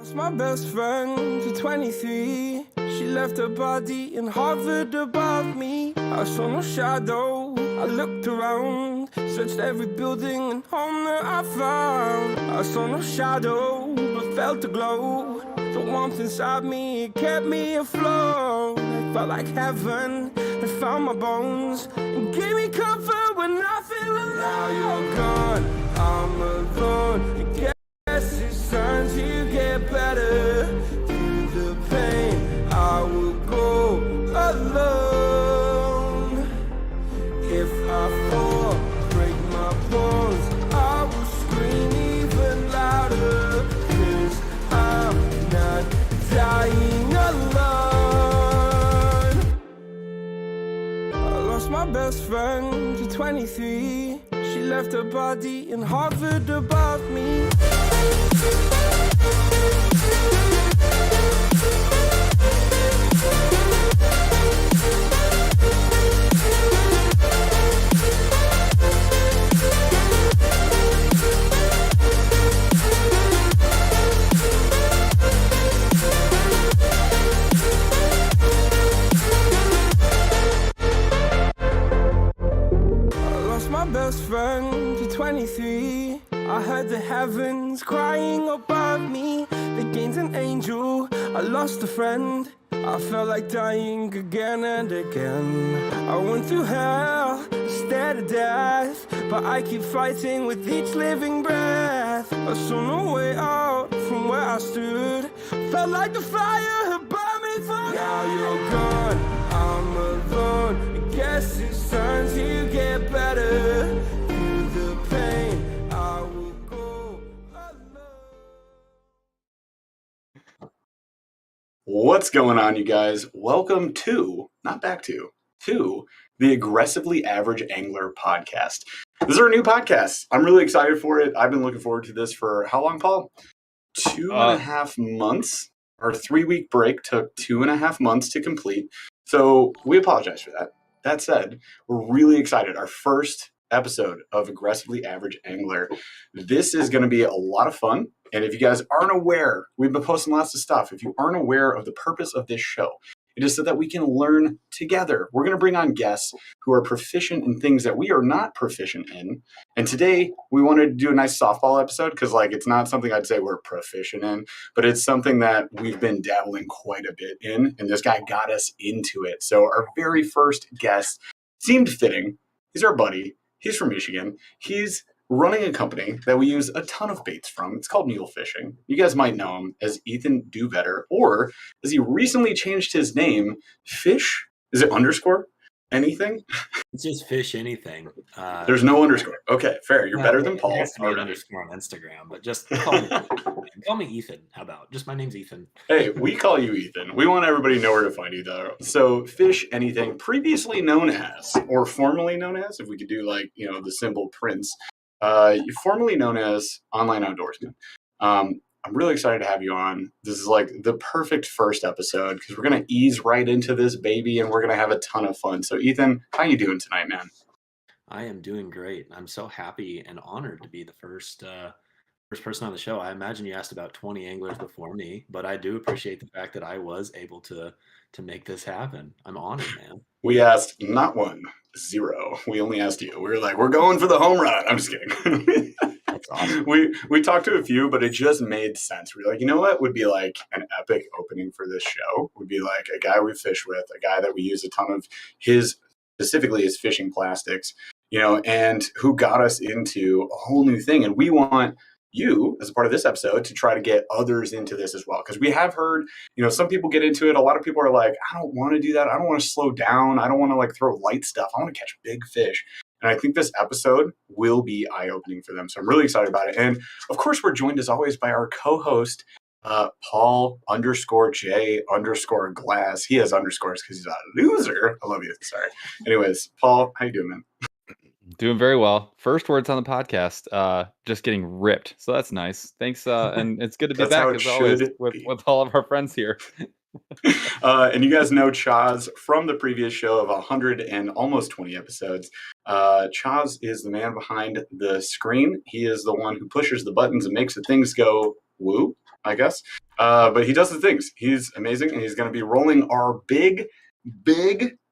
Lost my best friend to 23. She left her body and hovered above me. I saw no shadow, I looked around, searched every building and home that I found. I saw no shadow, but felt the glow. The warmth inside me, it kept me afloat. It felt like heaven had found my bones and gave me comfort when I feel alone. Now you're gone, I'm alone. Guess it's time to get better. Through the pain, I will go alone. If I fall, break my bones, I will scream even louder. 'Cause I'm not dying alone. I lost my best friend to 23. She left her body and hovered above me. My best friend to 23. I heard the heavens crying above me. The gain's an angel, I lost a friend. I felt like dying again and again. I went through hell, stared at death, but I keep fighting with each living breath. I saw no way out from where I stood. Felt like the fire had burned me through. Now you're gone, I'm alone. I guess it's time to get better. Through the pain, I will go alone. What's going on, you guys? Welcome to, not back to the Aggressively Average Angler podcast. This is our new podcast. I'm really excited for it. I've been looking forward to this for how long, Paul? 2.5 months. Our 3-week break took 2.5 months to complete. So we apologize for that. That said, we're really excited. Our first episode of Aggressively Average Angler. This is going to be a lot of fun. And if you guys aren't aware, we've been posting lots of stuff. If you aren't aware of the purpose of this show, it is so that we can learn together. We're going to bring on guests who are proficient in things that we are not proficient in. And today we wanted to do a nice softball episode because it's not something I'd say we're proficient in, but it's something that we've been dabbling quite a bit in. And this guy got us into it. So our very first guest seemed fitting. He's our buddy. He's from Michigan. He's running a company that we use a ton of baits from. It's called Mule Fishing. You guys might know him as Ethan Duvetter, or as he recently changed his name, Fish. Is it underscore anything? It's just Fish anything. There's no underscore. Okay, fair. You're better than Paul. It has to be an underscore on Instagram, but just call me Ethan. How about? Just my name's Ethan. Hey, we call you Ethan. We want everybody to know where to find you, though. So Fish anything, previously known as, or formerly known as, if we could do the symbol Prince, formerly known as Online Outdoorsman. I'm really excited to have you on. This is the perfect first episode because we're going to ease right into this baby and we're going to have a ton of fun. So Ethan, how you doing tonight, man? I am doing great. I'm so happy and honored to be the first person on the show. I imagine you asked about 20 anglers before me, but I do appreciate the fact that I was able to make this happen. I'm honored, man. We asked not one, 0. We only asked you. We were like, we're going for the home run. I'm just kidding. That's awesome. We talked to a few, but it just made sense. We were like, you know what would be an epic opening for this show? Would be a guy we fish with, a guy that we use a ton of specifically his fishing plastics, and who got us into a whole new thing. And we want you, as a part of this episode, to try to get others into this as well. Because we have heard, some people get into it. A lot of people are like, I don't want to do that. I don't want to slow down. I don't want to throw light stuff. I want to catch big fish. And I think this episode will be eye-opening for them. So I'm really excited about it. And of course, we're joined as always by our co-host, Paul _J_Glass. He has underscores because he's a loser. I love you. Sorry. Anyways, Paul, how you doing, man? Doing very well. First words on the podcast, just getting ripped. So that's nice. Thanks. And it's good to be back as always with all of our friends here. And you guys know Chaz from the previous show of 100 and almost 20 episodes. Chaz is the man behind the screen. He is the one who pushes the buttons and makes the things go woo, I guess. But he does the things. He's amazing, and he's going to be rolling our big,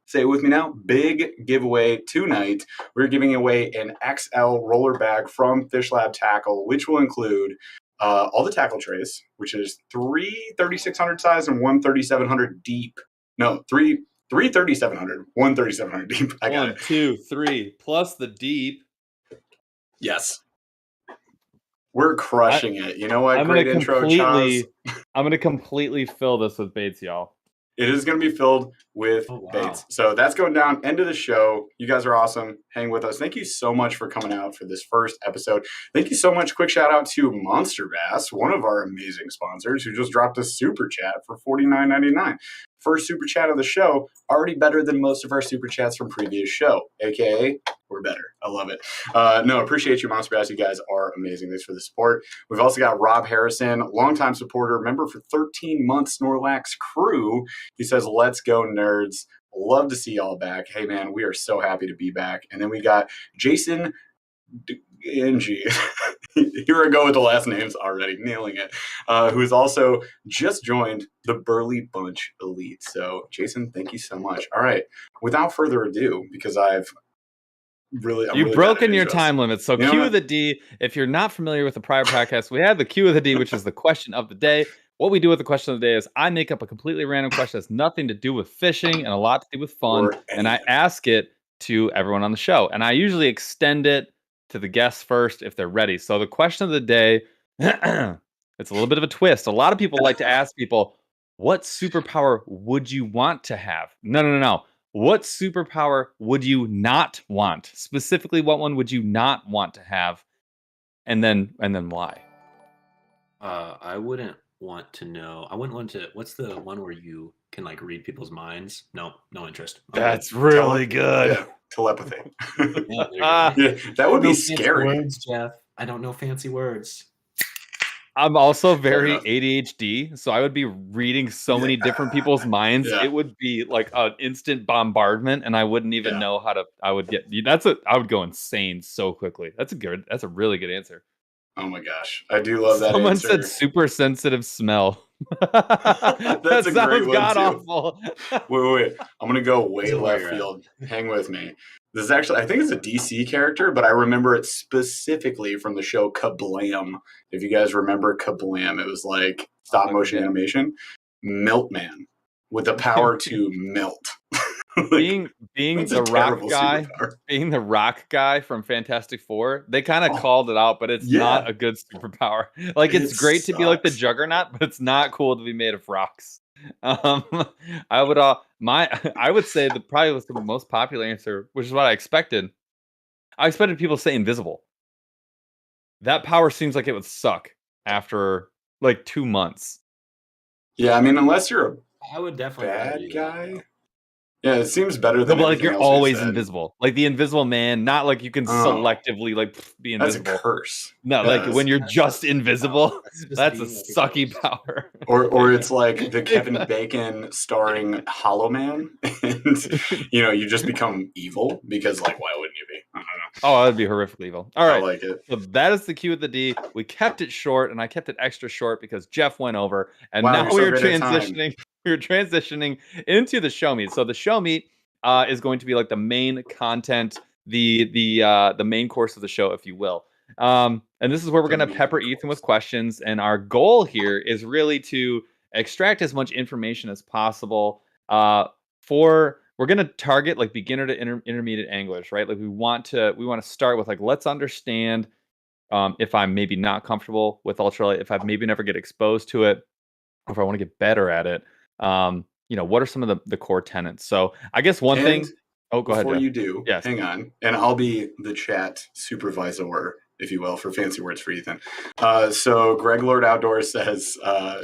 say it with me now, big giveaway tonight. We're giving away an XL roller bag from Fish Lab Tackle, which will include all the tackle trays, which is 3,600 size and 1,3700 deep. No, 3,3700, 1,3700 deep. I got 1, 2, 3, plus the deep. Yes. We're crushing it. You know what? Great intro, Chaz. I'm going to completely fill this with baits, y'all. It is going to be filled with baits. So that's going down. End of the show. You guys are awesome. Hang with us. Thank you so much for coming out for this first episode. Thank you so much. Quick shout out to Monster Bass, one of our amazing sponsors, who just dropped a super chat for $49.99. First super chat of the show, already better than most of our super chats from previous show, aka we're better. I love it. No, appreciate you, Monster Bass. You guys are amazing. Thanks for the support. We've also got Rob Harrison, longtime supporter, member for 13 months, Snorlax crew. He says, let's go, nerds. Love to see y'all back. Hey, man, we are so happy to be back. And then we got Jason Angie. Here I go with the last names already, nailing it. Who's also just joined the Burly Bunch Elite. So, Jason, thank you so much. All right, without further ado, because You've really broken your time limit. So Q of the D, if you're not familiar with the prior podcast, we have the Q of the D, which is the question of the day. What we do with the question of the day is I make up a completely random question that's nothing to do with fishing and a lot to do with fun. And I ask it to everyone on the show. And I usually extend it to the guests first if they're ready. So the question of the day, it's a little bit of a twist. A lot of people like to ask people, what superpower would you want to have? No. What superpower would you not want? Specifically, what one would you not want to have? And then why? I wouldn't want to know. I wouldn't want to. What's the one where you can like read people's minds? No interest. That's really good. Yeah, telepathy. Yeah, that would be scary. Words, Jeff. I don't know fancy words. I'm also very ADHD, so I would be reading so many different people's minds. Yeah. It would be like an instant bombardment, and I wouldn't even know how to. I would go insane so quickly. That's a really good answer. Oh my gosh, I do love that. Someone answer. said super sensitive smell. That's a great one god too. Awful. Wait. I'm gonna go way left field. Hang with me. This is actually, I think it's a DC character, but I remember it specifically from the show Kablam. If you guys remember Kablam, it was like stop motion animation. Milkman with the power to melt. being the rock guy from Fantastic Four, they kind of called it out, but it's not a good superpower. Like it's great to be like the Juggernaut, but it's not cool to be made of rocks. I would say that probably was the most popular answer, which is what I expected. I expected people to say invisible. That power seems like it would suck after like 2 months. Yeah, I mean, unless you're I would definitely bad guy. Yeah, it seems better than like you're always invisible. Like the Invisible Man, not like you can selectively like be invisible. That's a curse. No, like when you're just invisible, that's a sucky power. Or it's like the Kevin Bacon starring Hollow Man, and you just become evil because like why wouldn't you be? I don't know. Oh, that'd be horrifically evil. All right, I like it. So that is the Q of the D. We kept it short, and I kept it extra short because Jeff went over, and now we're transitioning. We're transitioning into the show meet. So the show meet is going to be like the main content, the main course of the show, if you will. And this is where we're going to pepper Ethan with questions. And our goal here is really to extract as much information as possible. We're going to target like beginner to intermediate anglers, right? Like we want to start with like, let's understand if I'm maybe not comfortable with ultralight, if I've maybe never get exposed to it, or if I want to get better at it. What are some of the core tenets? So I guess one thing. Oh, go ahead. Before you do, hang on, and I'll be the chat supervisor, if you will, for fancy words for Ethan. So Greg Lord Outdoors says,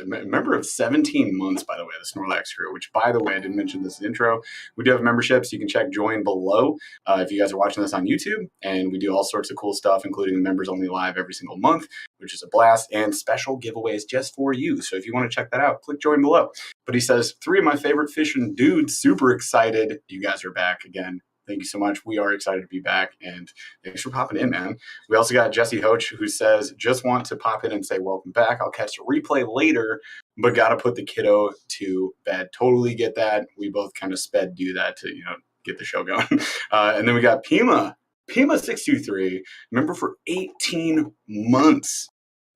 member of 17 months, by the way, the Snorlax crew, which, by the way, I didn't mention this in the intro. We do have memberships. You can check join below if you guys are watching this on YouTube. And we do all sorts of cool stuff, including members only live every single month, which is a blast, and special giveaways just for you. So if you want to check that out, click join below. But he says, 3 of my favorite fishing dudes, super excited. You guys are back again. Thank you so much. We are excited to be back, and thanks for popping in, man. We also got Jesse Hoach, who says, just want to pop in and say welcome back. I'll catch the replay later, but got to put the kiddo to bed. Totally get that. We both kind of do that to, get the show going. And then we got Pima623, member for 18 months.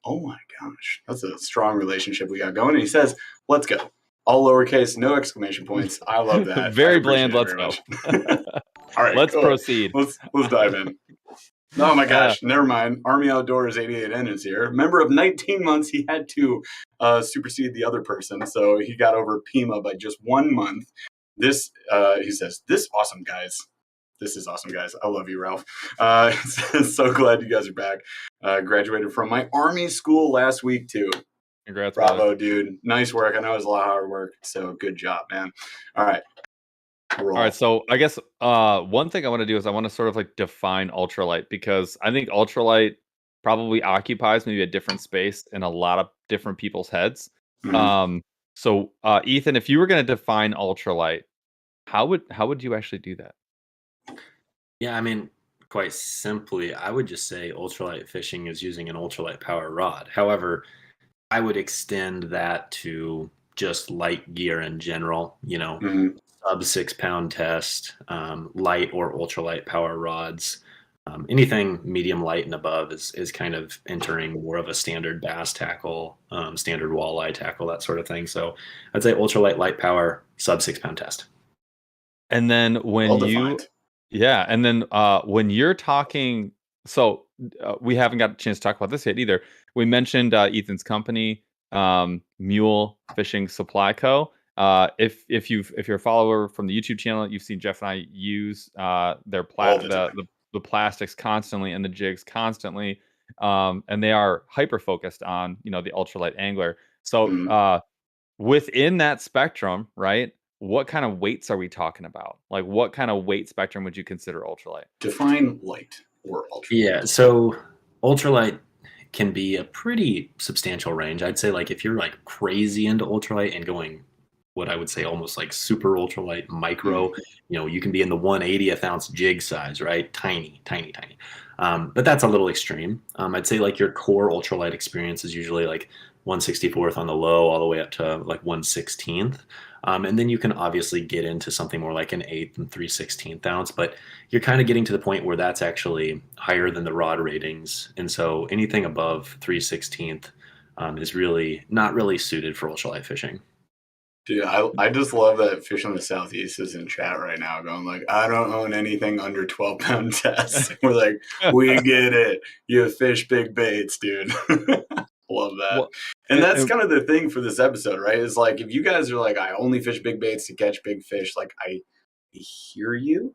Oh my gosh, that's a strong relationship we got going. And he says, let's go. All lowercase, no exclamation points. I love that. Very bland. Let's go. All right, let's cool. proceed. Let's dive in. Oh my gosh, never mind. Army Outdoors 88N is here. Member of 19 months, he had to supersede the other person, so he got over Pima by just 1 month. This, he says, this is awesome, guys. I love you, Ralph. So glad you guys are back. Graduated from my Army school last week, too. Congrats, bravo, brother. dude. Nice work. I know it was a lot of hard work, so good job, man. All right. All right, so I guess one thing I want to do is I want to sort of like define ultralight, because I think ultralight probably occupies maybe a different space in a lot of different people's heads. Mm-hmm. So Ethan, if you were going to define ultralight, how would you actually do that? Yeah, I mean, quite simply, I would just say ultralight fishing is using an ultralight power rod. However, I would extend that to just light gear in general, Mm-hmm. sub 6 pound test, light or ultralight power rods. Anything medium light and above is kind of entering more of a standard bass tackle, standard walleye tackle, that sort of thing. So I'd say ultralight light power, sub 6 pound test. And then when when you're talking, so we haven't got a chance to talk about this yet either. We mentioned Ethan's company, Mule Fishing Supply Co. If you're a follower from the YouTube channel, you've seen Jeff and I use their the plastics constantly and the jigs constantly, and they are hyper focused on the ultralight angler. So within that spectrum, right? What kind of weights are we talking about? Like, what kind of weight spectrum would you consider ultralight? Define light or ultralight. Yeah, so ultralight can be a pretty substantial range. I'd say, like, if you're like crazy into ultralight and going what I would say almost like super ultralight micro, you can be in the 1/80th ounce jig size, right? Tiny. But that's a little extreme. I'd say like your core ultralight experience is usually like 1/64th on the low all the way up to like 1/16th. And then you can obviously get into something more like an 1/8 and 3/16 ounce, but you're kind of getting to the point where that's actually higher than the rod ratings. And so anything above 3/16 is really not really suited for ultralight fishing. Dude, I just love that Fish on the Southeast is in chat right now going like, I don't own anything under 12 pound tests. We're like, we get it. You fish big baits, dude. Love that. Well, and that's kind of the thing for this episode, right? Is like, if you guys are like, I only fish big baits to catch big fish, like, I hear you.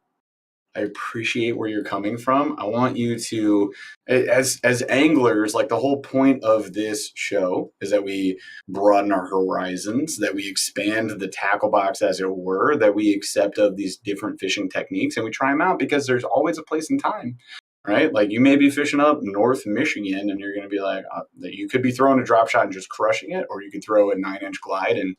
I appreciate where you're coming from. I want you to, as anglers, like the whole point of this show is that we broaden our horizons, that we expand the tackle box, as it were, that we accept of these different fishing techniques and we try them out, because there's always a place and time, right? Like, you may be fishing up North Michigan and you're going to be like, that you could be throwing a drop shot and just crushing it, or you could throw a 9-inch glide and,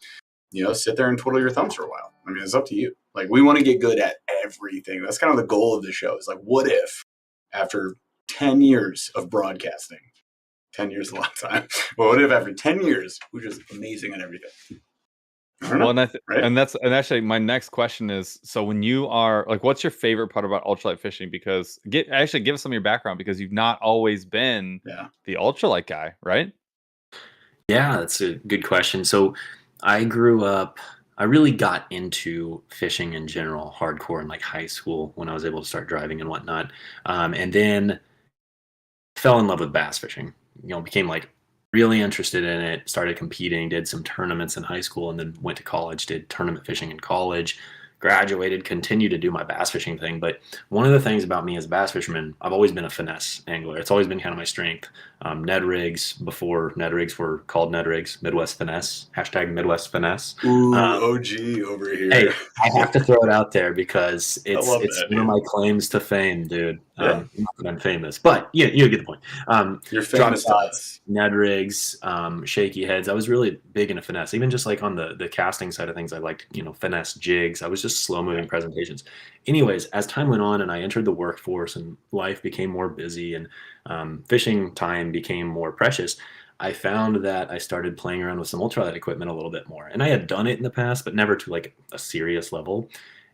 sit there and twiddle your thumbs for a while. I mean, it's up to you. Like, we want to get good at everything. That's kind of the goal of the show. Is like, what if after 10 years of broadcasting, 10 years is a long time, but what if after 10 years, we're just amazing at everything? I don't know, right? And actually my next question is, so when you are like, what's your favorite part about ultralight fishing? Because give us some of your background, because you've not always been the ultralight guy, right? Yeah, that's a good question. So I grew up, I really got into fishing in general, hardcore in like high school when I was able to start driving and whatnot. And then fell in love with bass fishing, became like really interested in it, started competing, did some tournaments in high school, and then went to college, did tournament fishing in college, graduated, continued to do my bass fishing thing. But one of the things about me as a bass fisherman, I've always been a finesse angler. It's always been kind of my strength. Ned rigs, before Ned rigs were called Ned rigs, Midwest finesse, # Midwest finesse. Ooh, OG over here. Hey, I have to throw it out there because it's one of my claims to fame, dude. Not that I'm famous, but you get the point. You're famous to us. Ned rigs, shaky heads. I was really big into finesse. Even just like on the casting side of things, I liked, finesse jigs. I was just slow moving presentations. Anyways, as time went on and I entered the workforce and life became more busy and fishing time became more precious, I found that I started playing around with some ultralight equipment a little bit more. And I had done it in the past, but never to like a serious level.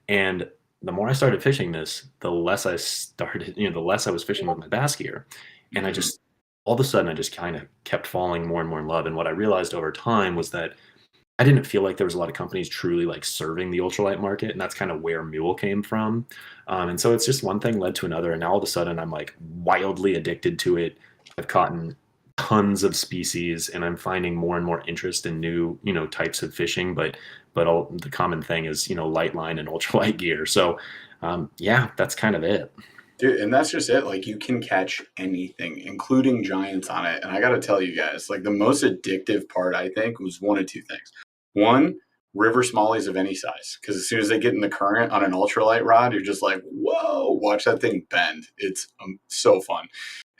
And the more I started fishing this, the less I started, the less I was fishing with my bass gear. And I Mhm. just, all of a sudden, I just kind of kept falling more and more in love. And what I realized over time was that I didn't feel like there was a lot of companies truly like serving the ultralight market, and that's kind of where Mule came from. And so it's just one thing led to another, and now all of a sudden I'm like wildly addicted to it. I've caught in tons of species, and I'm finding more and more interest in new, types of fishing. But the common thing is, light line and ultralight gear. So, yeah, that's kind of it. Dude, and that's just it. Like, you can catch anything, including giants on it. And I got to tell you guys, like, the most addictive part, I think, was one of two things. One, river smallies of any size. Because as soon as they get in the current on an ultralight rod, you're just like, whoa, watch that thing bend. It's so fun.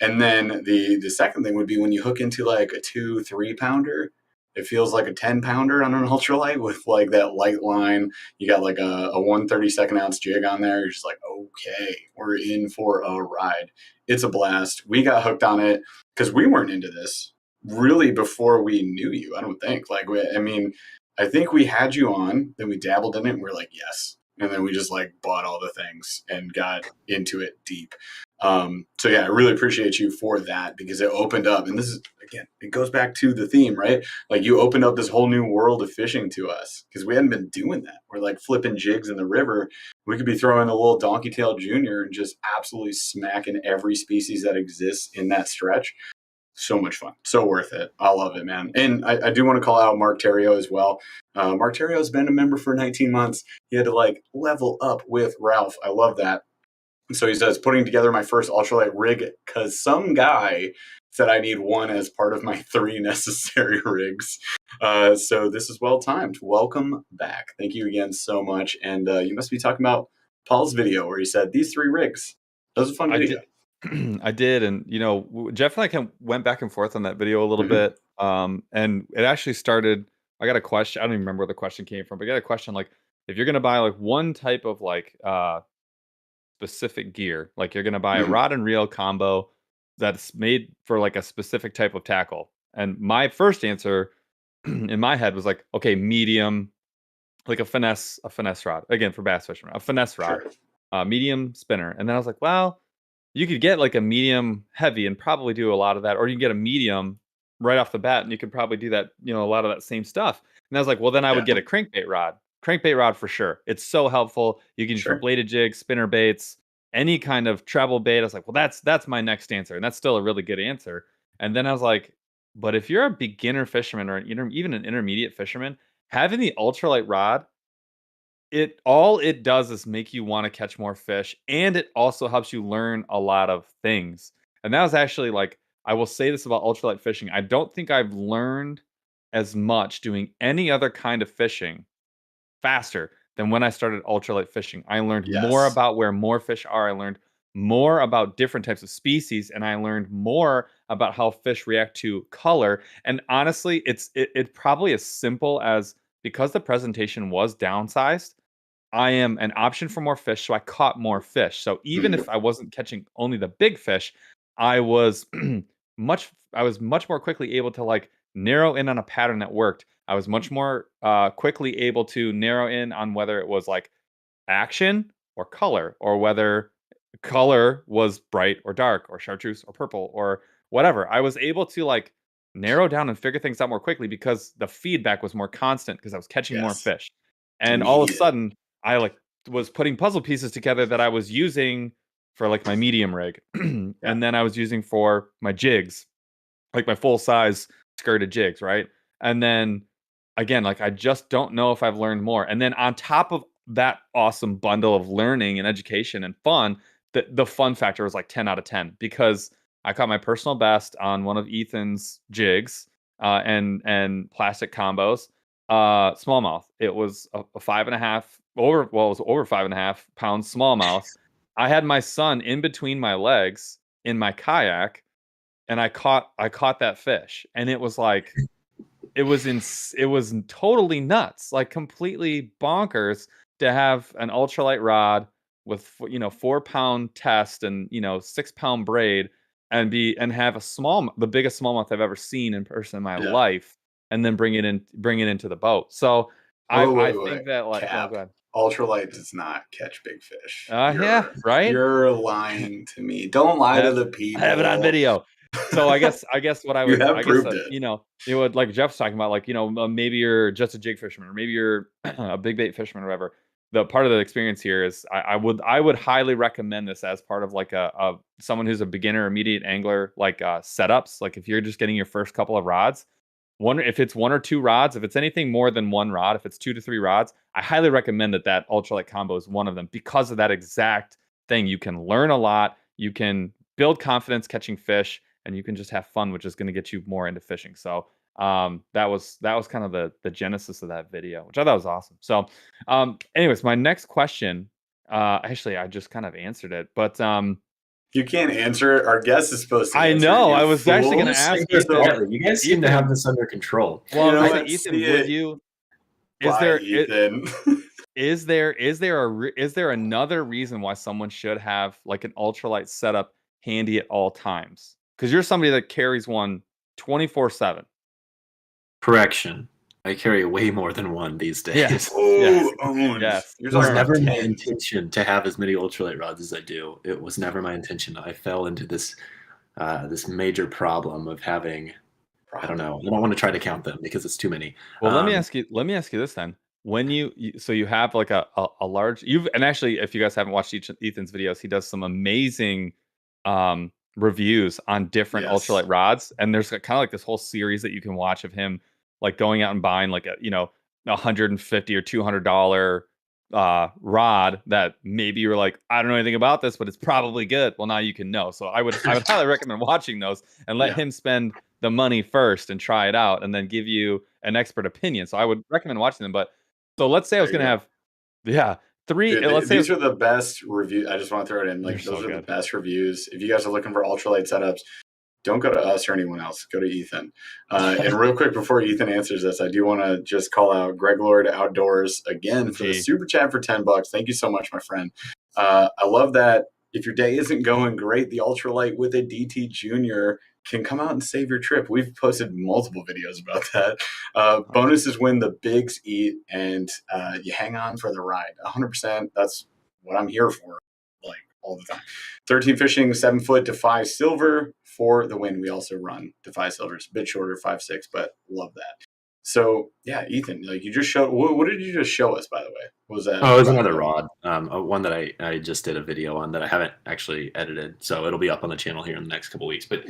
And then the second thing would be when you hook into like a 2-3 pounder, it feels like a 10 pounder on an ultralight with like that light line. You got like a 1/32 ounce jig on there. You're just like, okay, we're in for a ride. It's a blast. We got hooked on it because we weren't into this really before we knew you. I don't think. I mean, I think we had you on, then we dabbled in it, and we're like, yes. And then we just like bought all the things and got into it deep. So yeah, I really appreciate you for that because it opened up, and this is again, it goes back to the theme, right? Like you opened up this whole new world of fishing to us because we hadn't been doing that. We're like flipping jigs in the river. We could be throwing a little donkey tail junior and just absolutely smacking every species that exists in that stretch. So much fun, so worth it. I love it, man. And I do want to call out Mark Terrio as well. Mark Terrio has been a member for 19 months. He had to like level up with Ralph. I love that. So he says, putting together my first ultralight rig because some guy said I need one as part of my 3 necessary rigs. So this is well timed. Welcome back. Thank you again so much. And you must be talking about Paul's video where he said these 3 rigs. That was a fun video. I did, and Jeff and I kind of went back and forth on that video a little Mhm. bit. And it actually started. I got a question. I don't even remember where the question came from, but I got a question like, if you're gonna buy like one type of like specific gear, like you're gonna buy a Mhm. rod and reel combo that's made for like a specific type of tackle. And my first answer in my head was like, okay, medium, like a finesse rod. Again, for bass fishermen, a finesse rod, Sure. medium spinner. And then I was like, well, you could get like a medium heavy and probably do a lot of that, or you can get a medium right off the bat and you could probably do that, a lot of that same stuff. And I was like, well, then I would Yeah. get a crankbait rod. Crankbait rod for sure. It's so helpful. You can use for Sure. bladed jigs, spinner baits, any kind of treble bait. I was like, well, that's my next answer. And that's still a really good answer. And then I was like, but if you're a beginner fisherman or even an intermediate fisherman, having the ultralight rod, it does is make you want to catch more fish, and it also helps you learn a lot of things. And that was actually like, I will say this about ultralight fishing. I don't think I've learned as much doing any other kind of fishing faster than when I started ultralight fishing. I learned more Yes. about where more fish are. I learned more about different types of species, and I learned more about how fish react to color. And honestly, it probably as simple as, because the presentation was downsized, I am an option for more fish, so I caught more fish. So even Mhm. if I wasn't catching only the big fish, I was much more quickly able to like narrow in on a pattern that worked. I was much more quickly able to narrow in on whether it was like action or color, or whether color was bright or dark or chartreuse or purple or whatever. I was able to like narrow down and figure things out more quickly because the feedback was more constant because I was catching more Yes. fish. And all of a Immediate. sudden, I like was putting puzzle pieces together that I was using for like my medium rig, and Yeah. then I was using for my jigs, like my full size skirted jigs, right? And then again, like I just don't know if I've learned more. And then on top of that awesome bundle of learning and education and fun, the fun factor was like 10 out of 10 because I caught my personal best on one of Ethan's jigs and plastic combos. Smallmouth. It was a 5.5 over, well, it was over 5.5 pounds smallmouth. I had my son in between my legs in my kayak, and I caught that fish, and it was like it was totally nuts, like completely bonkers to have an ultralight rod with 4-pound test and 6-pound braid, and have the biggest smallmouth I've ever seen in person in my Yeah. life, and then bring it into the boat. So I think that like, Cap. go ahead. Ultralight does not catch big fish. Yeah, right. You're lying to me. Don't lie to the people. I have it on video. So I guess what I would, You have I guess proved it. you know, it would, like Jeff's talking about, like, you know, maybe you're just a jig fisherman, or maybe you're a big bait fisherman or whatever. The part of the experience here is I would highly recommend this as part of like a someone who's a beginner immediate angler, like setups. Like if you're just getting your first couple of rods, if it's 1 or 2 rods, if it's anything more than 1 rod, if it's 2 to 3 rods, I highly recommend that ultralight combo is one of them, because of that exact thing. You can learn a lot, you can build confidence catching fish, and you can just have fun, which is going to get you more into fishing. So that was kind of the genesis of that video, which I thought was awesome. So anyways, my next question, actually I just kind of answered it, but you can't answer it. Our guest is supposed to answer. I know. I was actually going to ask Ethan. You guys seem to have this under control. Well, Ethan, would you? Ethan. Is there another reason why someone should have like an ultralight setup handy at all times? Because you're somebody that carries one 24/7. Correction. I carry way more than one these days. Yes. Yes. It was never my intention to have as many ultralight rods as I do. It was never my intention. I fell into this this major problem of having, I don't know. I don't want to try to count them because it's too many. Well, let me ask you this then. When you have like a large, and actually, if you guys haven't watched Ethan's videos, he does some amazing reviews on different ultralight rods, and there's kind of like this whole series that you can watch of him like going out and buying like a $150 or $200 rod that maybe you're like, I don't know anything about this, but it's probably good. Well, now you can know. So I would highly recommend watching those and let him spend the money first and try it out, and then give you an expert opinion. So I would recommend watching them. But so let's say I was going to have, 3. Dude, these are the best reviews. I just want to throw it in. Like, those are the best reviews. If you guys are looking for ultralight setups, don't go to us or anyone else. Go to Ethan. And real quick, before Ethan answers this, I do want to just call out Greg Lord Outdoors again for the super chat for $10. Thank you so much, my friend. I love that. If your day isn't going great, the ultralight with a DT Junior can come out and save your trip. We've posted multiple videos about that. Bonus is when the bigs eat and you hang on for the ride. 100%. That's what I'm here for. Like, all the time. 13 fishing, 7 foot, Defy silver for the win. We also run Defy silver. It's a bit shorter, 5'6", but love that. So yeah, Ethan, like, you just showed. What did you just show us, by the way? What was that? Oh, it was another rod. One that I just did a video on that I haven't actually edited, so it'll be up on the channel here in the next couple of weeks. But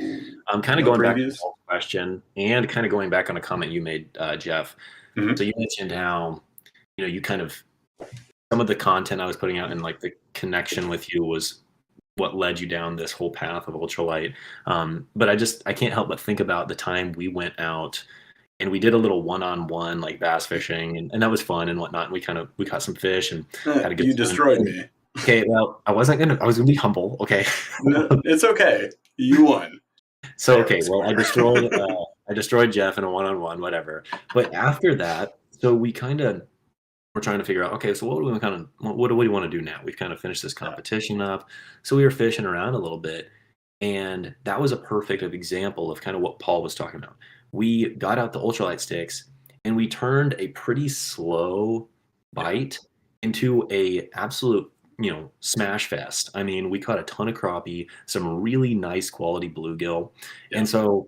I'm kind of going back to the question and kind of going back on a comment you made, Jeff. Mm-hmm. So you mentioned how you kind of, some of the content I was putting out and like the connection with you was what led you down this whole path of ultralight. But I can't help but think about the time we went out and we did a little one-on-one like bass fishing, and that was fun and whatnot. And we caught some fish and had a good time. You destroyed me. Okay, well, I was gonna be humble. Okay, no, it's okay. You won. So okay, well, I destroyed Jeff in a one-on-one, whatever. But after that, so we're trying to figure out, okay, so what do we want to do now? We've kind of finished this competition up, so we were fishing around a little bit, and that was a perfect example of kind of what Paul was talking about. We got out the ultralight sticks and we turned a pretty slow bite into a absolute, smash fest. I mean, we caught a ton of crappie, some really nice quality bluegill. Yeah. And so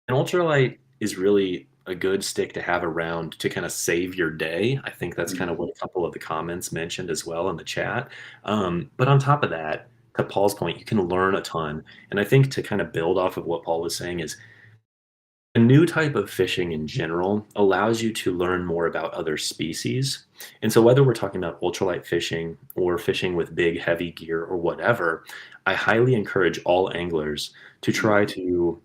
an ultralight is really a good stick to have around to kind of save your day. I think that's kind of what a couple of the comments mentioned as well in the chat. But on top of that, to Paul's point, you can learn a ton. And I think to kind of build off of what Paul was saying is, a new type of fishing in general allows you to learn more about other species. And so whether we're talking about ultralight fishing or fishing with big, heavy gear or whatever, I highly encourage all anglers to try to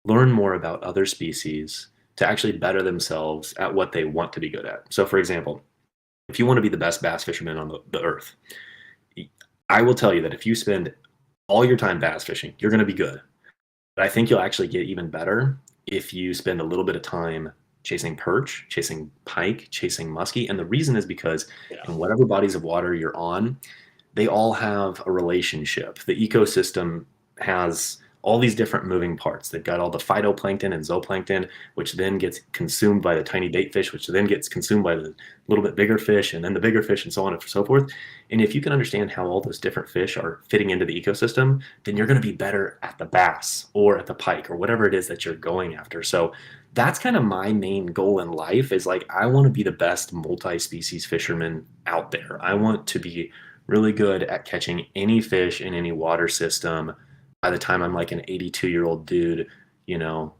learn more about other species to actually better themselves at what they want to be good at. So for example, if you want to be the best bass fisherman on the earth, I will tell you that if you spend all your time bass fishing, you're going to be good. But I think you'll actually get even better if you spend a little bit of time chasing perch, chasing pike, chasing muskie. And the reason is because in whatever bodies of water you're on, they all have a relationship. The ecosystem has all these different moving parts. They've got all the phytoplankton and zooplankton, which then gets consumed by the tiny bait fish, which then gets consumed by the little bit bigger fish, and then the bigger fish, and so on and so forth. And if you can understand how all those different fish are fitting into the ecosystem, then you're going to be better at the bass or at the pike or whatever it is that you're going after. So that's kind of my main goal in life, is like, I want to be the best multi-species fisherman out there. I want to be really good at catching any fish in any water system by the time I'm like an 82-year-old dude,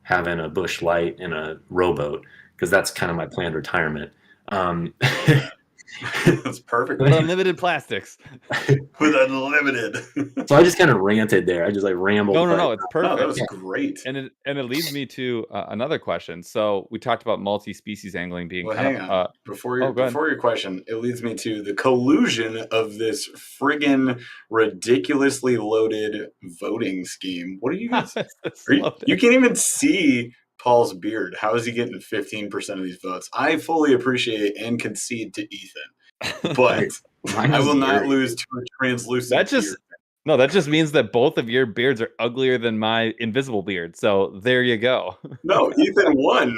having a bush light and a rowboat, because that's kind of my planned retirement. That's perfect. With unlimited plastics. With unlimited. So I just kind of ranted there. I just like rambled. No, it's perfect. That was great. And it leads me to another question. So we talked about multi-species angling being hang on. Before your question, it leads me to the collusion of this friggin' ridiculously loaded voting scheme. What are you guys? You can't even see Paul's beard. How is he getting 15% of these votes? I fully appreciate and concede to Ethan, but I will not lose to a translucent beard. That just means that both of your beards are uglier than my invisible beard. So there you go. No, Ethan won.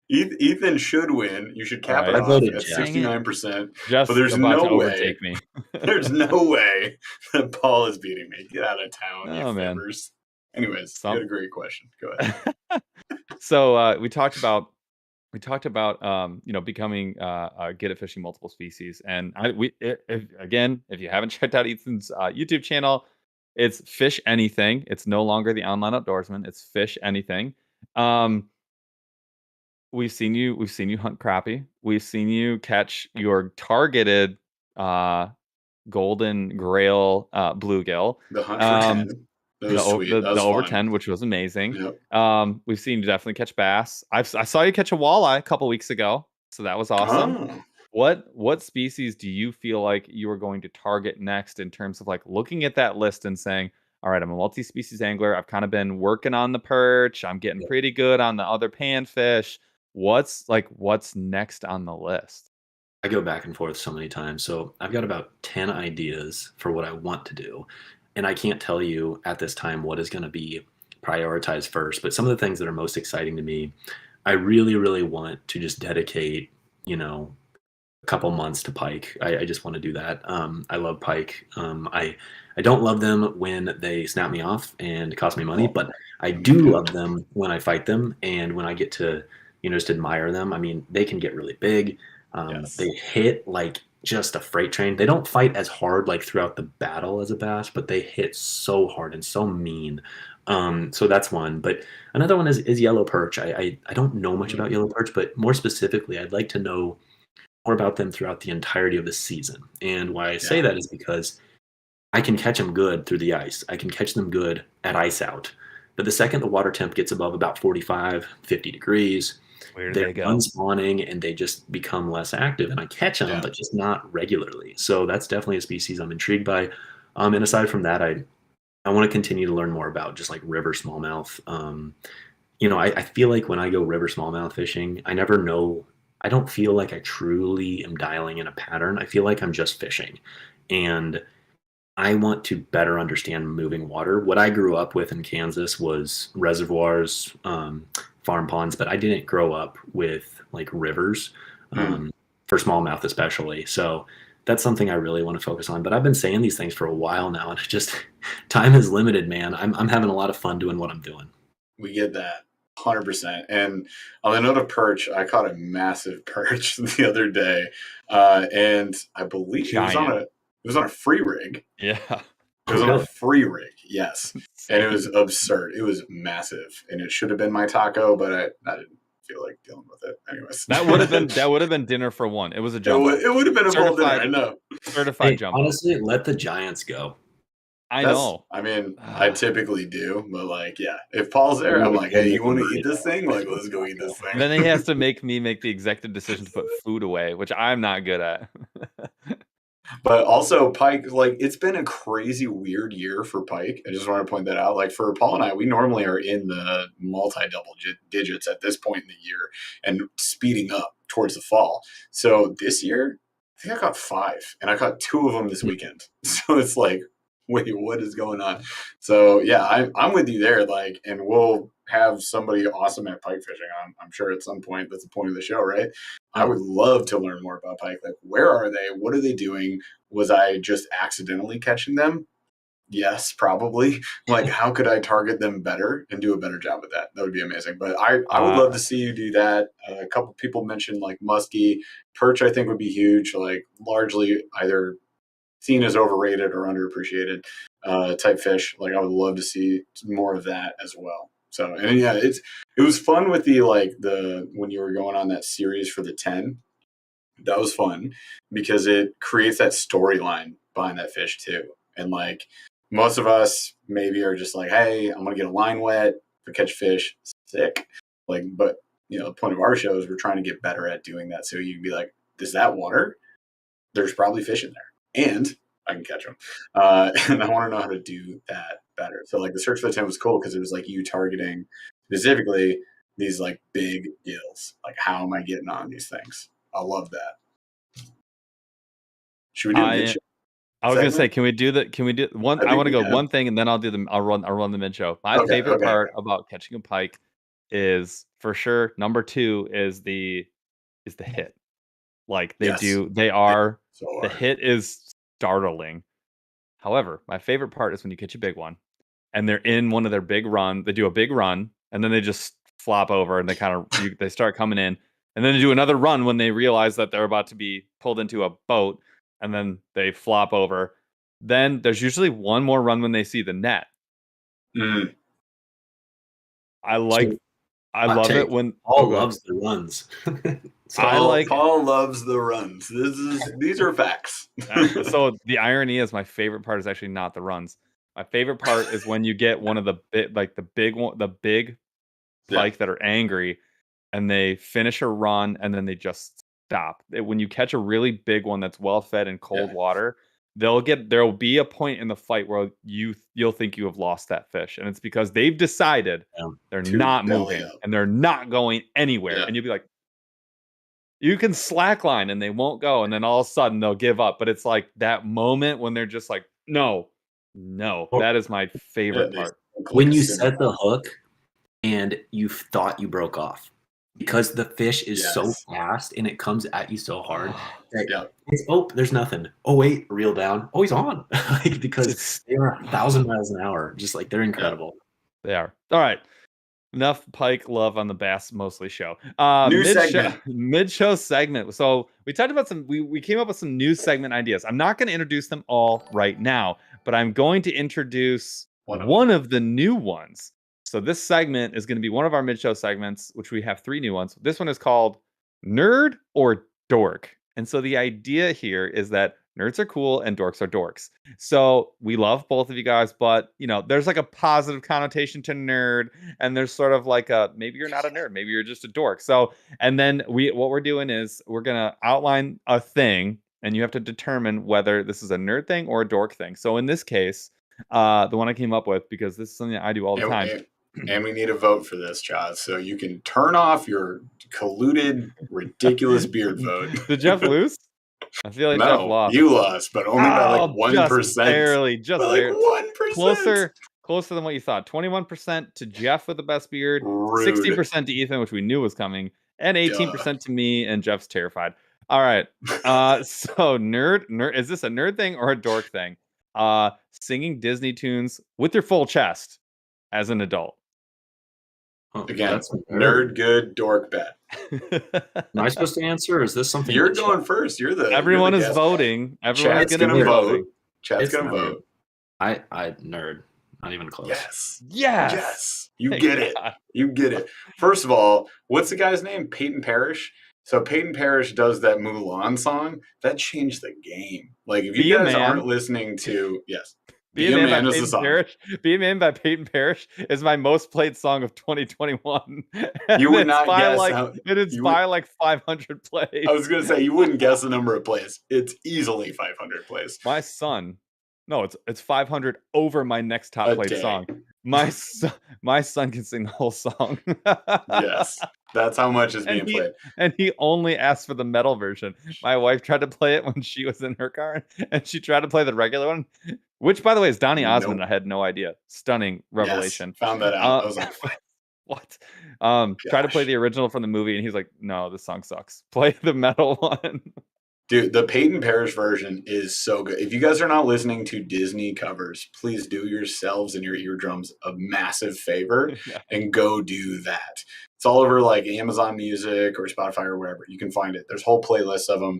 Ethan should win. You should cap it off at 69%. But there's no way. Me. There's no way that Paul is beating me. Get out of town, you fibbers. Anyways, you had a great question. Go ahead. So we talked about becoming good at fishing multiple species, and if you haven't checked out Ethan's YouTube channel, it's Fish Anything. It's no longer the Online Outdoorsman. It's Fish Anything. We've seen you hunt crappie. We've seen you catch your targeted golden grail bluegill. The hunt for 10. The over 10, which was amazing. Yep. We've seen you definitely catch bass. I saw you catch a walleye a couple weeks ago, so that was awesome. What species do you feel like you are going to target next, in terms of like looking at that list and saying, all right, I'm a multi-species angler. I've kind of been working on the perch. I'm getting pretty good on the other panfish. What's next on the list? I go back and forth so many times. So I've got about 10 ideas for what I want to do. And I can't tell you at this time what is going to be prioritized first, but some of the things that are most exciting to me, I really, really want to just dedicate, a couple months to pike. I just want to do that. I love pike. I don't love them when they snap me off and cost me money, but I do love them when I fight them and when I get to, just admire them. I mean, they can get really big. They hit like just a freight train. They don't fight as hard like throughout the battle as a bass, but they hit so hard and so mean. So that's one. But another one is yellow perch. I don't know much about yellow perch, but more specifically, I'd like to know more about them throughout the entirety of the season. And why I say that is because I can catch them good through the ice. I can catch them good at ice out. But the second the water temp gets above about 45, 50 degrees, they're unspawning and they just become less active. And I catch them, but just not regularly. So that's definitely a species I'm intrigued by. And aside from that, I want to continue to learn more about just like river smallmouth. I feel like when I go river smallmouth fishing, I never know. I don't feel like I truly am dialing in a pattern. I feel like I'm just fishing. And I want to better understand moving water. What I grew up with in Kansas was reservoirs, farm ponds, but I didn't grow up with like rivers for smallmouth especially. So that's something I really want to focus on. But I've been saying these things for a while now, and it's just time is limited, man. I'm having a lot of fun doing what I'm doing. We get that 100%. And on the note of perch, I caught a massive perch the other day, and I believe it was on a free rig. Yeah. It was on a free rig, yes. And it was absurd. It was massive. And it should have been my taco, but I didn't feel like dealing with it. Anyways. That would have been dinner for one. It was a jumbo. It would have been a full dinner, I know. Certified jumbo. Honestly, let the giants go. I know. I mean, I typically do, but like, yeah. If Paul's there, I'm like, hey, you want to eat this thing? Like, let's go eat this thing. Then he has to make me make the executive decision to put food away, which I'm not good at. But also pike, like it's been a crazy weird year for pike. I just want to point that out. Like for Paul and I, we normally are in the multi-double digits at this point in the year and speeding up towards the fall. So this year, I think I got 5 and I caught 2 of them this weekend. So it's like, wait, what is going on? So yeah, I'm with you there. Like, and we'll have somebody awesome at pike fishing. I'm sure at some point. That's the point of the show, right? I would love to learn more about pike. Like, where are they? What are they doing? Was I just accidentally catching them? Yes, probably. Like, how could I target them better and do a better job with that? That would be amazing. But I would love to see you do that. A couple people mentioned like muskie, perch. I think would be huge. Like, largely either seen as overrated or underappreciated type fish. Like, I would love to see more of that as well. So, and yeah, it was fun with the when you were going on that series for the 10. That was fun because it creates that storyline behind that fish too. And like most of us maybe are just like, hey, I'm gonna get a line wet to catch fish, sick. Like, but the point of our show is we're trying to get better at doing that. So you can be like, is that water? There's probably fish in there, and I can catch them. And I want to know how to do that better. So like the search for the 10 was cool because it was like you targeting specifically these like big gills. Like, how am I getting on these things? I love that. Should we do a mid show? I was gonna say, can we do one? I want to go yeah. one thing, and then I'll run the mid show. My favorite part about catching a pike is for sure number 2 is the hit. Like the hit is startling. However, my favorite part is when you catch a big one, and they're in one of their big run. They do a big run, and then they just flop over, and they start coming in, and then they do another run when they realize that they're about to be pulled into a boat, and then they flop over. Then there's usually one more run when they see the net. Mm. I love it when Paul loves the runs. Paul loves the runs. These are facts. So the irony is my favorite part is actually not the runs. My favorite part is when you get one of the big pike that are angry, and they finish a run and then they just stop. When you catch a really big one that's well fed in cold water, there'll be a point in the fight where you'll think you have lost that fish, and it's because they've decided they're not moving and they're not going anywhere, and you'll be like, you can slackline and they won't go, and then all of a sudden they'll give up. But it's like that moment when they're just like, no, that is my favorite part. When you set the hook and you thought you broke off because the fish is so fast and it comes at you so hard. There's nothing. Oh wait, reel down. Oh, he's on. Because they are 1,000 miles an hour. Just like they're incredible. They are. All right. Enough pike love on the Bass Mostly show. Mid-show segment. So we talked about we came up with some new segment ideas. I'm not going to introduce them all right now, but I'm going to introduce one of the new ones. So this segment is going to be one of our mid-show segments, which we have 3 new ones. This one is called Nerd or Dork. And so the idea here is that nerds are cool and dorks are dorks. So we love both of you guys, but there's like a positive connotation to nerd, and there's sort of like maybe you're not a nerd, maybe you're just a dork. So, and then what we're doing is we're gonna outline a thing, and you have to determine whether this is a nerd thing or a dork thing. So in this case, the one I came up with, because this is something that I do all the time. And we need a vote for this, Chaz. So you can turn off your colluded, ridiculous beard vote. Did Jeff lose? I feel like Jeff lost. You lost, but only by like 1%. Just barely. 1%. Closer than what you thought. 21% to Jeff with the best beard, Rude. 60% to Ethan, which we knew was coming, and 18% to me, and Jeff's terrified. All right. So nerd, is this a nerd thing or a dork thing? Singing Disney tunes with your full chest as an adult. Again, nerd good, dork bad. Am I supposed to answer, or is this something you're going first? Everyone is voting. Everyone's going to vote. Chat's going to vote. I nerd. Not even close. Yes. You get it. You get it. First of all, what's the guy's name? Peyton Parrish. So Peyton Parrish does that Mulan song. That changed the game. Like, if you guys aren't listening to Be a Man is the song. Be a Man by Peyton Parrish is my most played song of 2021. You would not guess it is by like 500 plays. I was going to say, you wouldn't guess the number of plays. It's easily 500 plays. My son, no, it's 500 over my next top played song. My son can sing the whole song. Yes. That's how much is being played. And he only asked for the metal version. My wife tried to play it when she was in her car, and she tried to play the regular one. Which, by the way, is Donny Nope. Osmond. I had no idea. Stunning revelation. Yes, found that out. I was like, what? What? Try to play Gosh. the original from the movie, and he's like, no, this song sucks. Play the metal one. Dude, the Peyton Parrish version is so good. If you guys are not listening to Disney covers, please do yourselves and your eardrums a massive favor and go do that. It's all over like Amazon Music or Spotify or wherever. You can find it. There's whole playlists of them.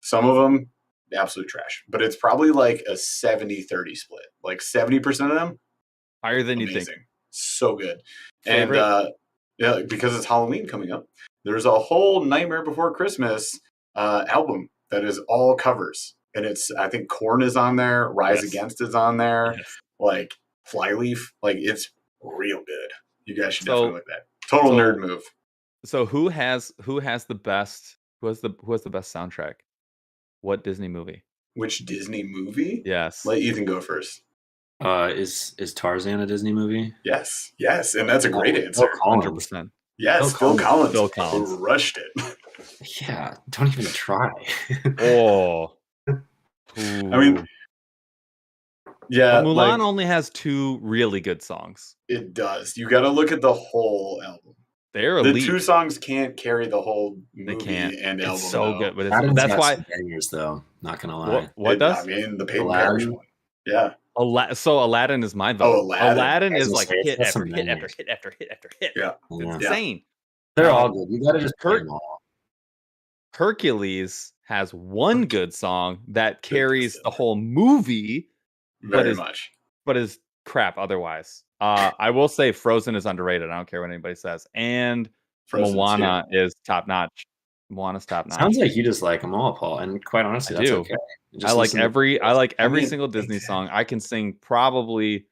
Some of them, absolute trash. But it's probably like a 70-30 split. Like 70% of them, higher than amazing. you think. So good. Favorite? And yeah, because it's Halloween coming up, there's a whole Nightmare Before Christmas album that is all covers. And it's, I think Korn is on there, Rise Against is on there, like Flyleaf. Like, it's real good. You guys should definitely look at that. Total nerd move. So who has the best soundtrack? What Disney movie? Which Disney movie? Yes. Let Ethan go first. Is Tarzan a Disney movie? Yes. And that's a great answer. 100%. Yes, Phil Collins. Phil Collins Rushed it. Yeah, don't even try. Oh. I mean, yeah. But Mulan only has 2 really good songs. It does. You got to look at the whole album. They're elite. The 2 songs can't carry the whole movie they can't. And album. It's so good, but that's why bangers though. Not gonna lie. What does? I mean, the Peyton Parrish one. Yeah. So Aladdin is my vote. Aladdin is like hit that's after some hit bangers. after hit after hit after hit. Yeah. It's insane. They're all good. You gotta just play them all. Hercules has one good song that carries the whole movie, Very much. but is crap otherwise. I will say Frozen is underrated. I don't care what anybody says. And Frozen Moana is top notch. Moana's top notch. Sounds like you just like them all, Paul. And quite honestly, that's okay. I like every single Disney song. I can sing probably.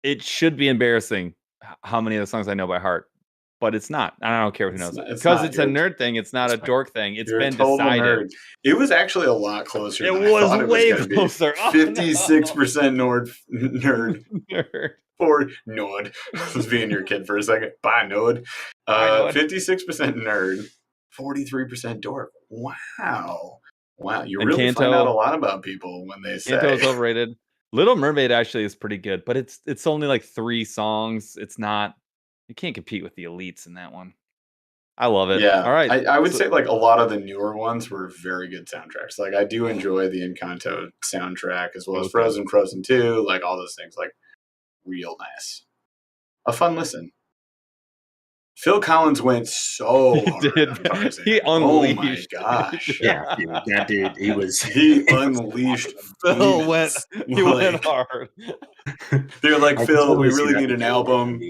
It should be embarrassing how many of the songs I know by heart, but it's not. I don't care who knows it because it's a nerd thing. It's not a dork thing. It's been decided. Nerd. It was actually a lot closer. It was way closer. 56% nerd. Or Nord. Let's be in your kid for a second. Bye, Nord. 56% nerd, 43% dork. Wow. You really find out a lot about people when they say. Kanto's overrated. Little Mermaid actually is pretty good, but it's only like 3 songs. It's not. You can't compete with the elites in that one. I love it. Yeah. All right. I would say like a lot of the newer ones were very good soundtracks. Like I do enjoy the Encanto soundtrack as well as Frozen 2, like all those things. Like real nice. A fun listen. Phil Collins went so hard. He unleashed. Oh my gosh. Yeah, dude, that dude, he unleashed. Phil went hard. They're like, Phil, we really need an album.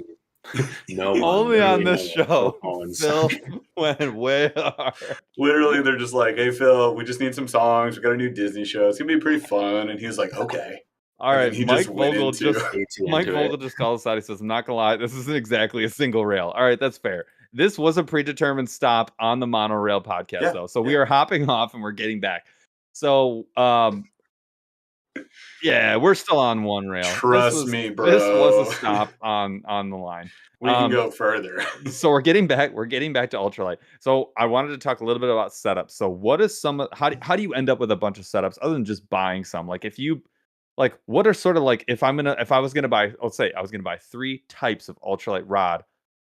No, only on this show. Phil went way hard. Literally, they're just like, hey, Phil, we just need some songs. We got a new Disney show. It's gonna be pretty fun. And he's like, okay. All right, Mike Vogel just called us out. He says, I'm not gonna lie, this isn't exactly a single rail. All right, that's fair. This was a predetermined stop on the monorail podcast, though. So we are hopping off and we're getting back. So yeah, we're still on one rail. Trust me, bro. This was a stop on the line. We can go further. So we're getting back to Ultralight. So I wanted to talk a little bit about setups. So what is how do you end up with a bunch of setups other than just buying some? Like if you like, what are sort of like, if I was going to buy, let's say I was going to buy 3 types of ultralight rod,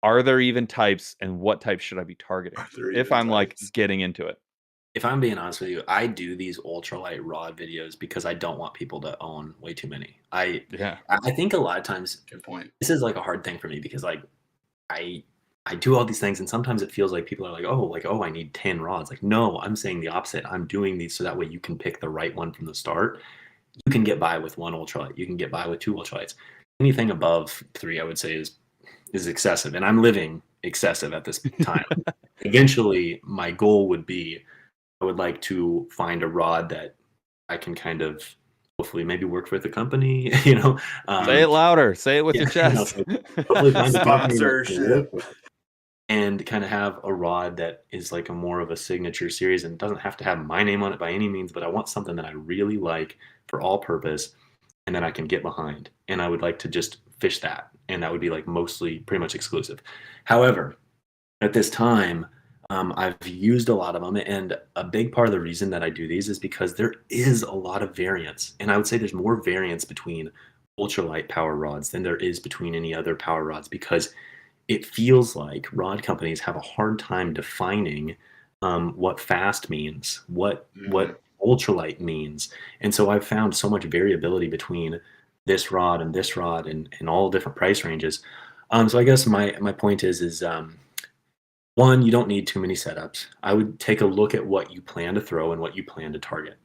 are there even types and what types should I be targeting if I'm like getting into it? If I'm being honest with you, I do these ultralight rod videos because I don't want people to own way too many. I think a lot of times, good point. This is like a hard thing for me because like I do all these things and sometimes it feels like people are like, oh, I need 10 rods. Like, no, I'm saying the opposite. I'm doing these so that way you can pick the right one from the start. You can get by with 1 ultralight. You can get by with 2 ultralights. Anything above 3, I would say, is excessive. And I'm living excessive at this time. Eventually, my goal would be, I would like to find a rod that I can kind of hopefully maybe work for the company, Say it louder. Say it with your chest. Hopefully find a sponsorship. And kind of have a rod that is like a more of a signature series and doesn't have to have my name on it by any means, but I want something that I really like for all purpose and that I can get behind. And I would like to just fish that. And that would be like mostly pretty much exclusive. However, at this time, I've used a lot of them, and a big part of the reason that I do these is because there is a lot of variance, and I would say there's more variance between ultralight power rods than there is between any other power rods because it feels like rod companies have a hard time defining what fast means, what ultralight means, and so I've found so much variability between this rod and all different price ranges. So I guess my point is one, you don't need too many setups. I would take a look at what you plan to throw and what you plan to target.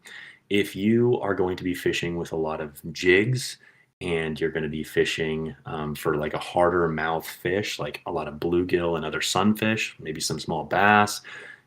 If you are going to be fishing with a lot of jigs and you're going to be fishing for like a harder mouth fish, like a lot of bluegill and other sunfish, maybe some small bass,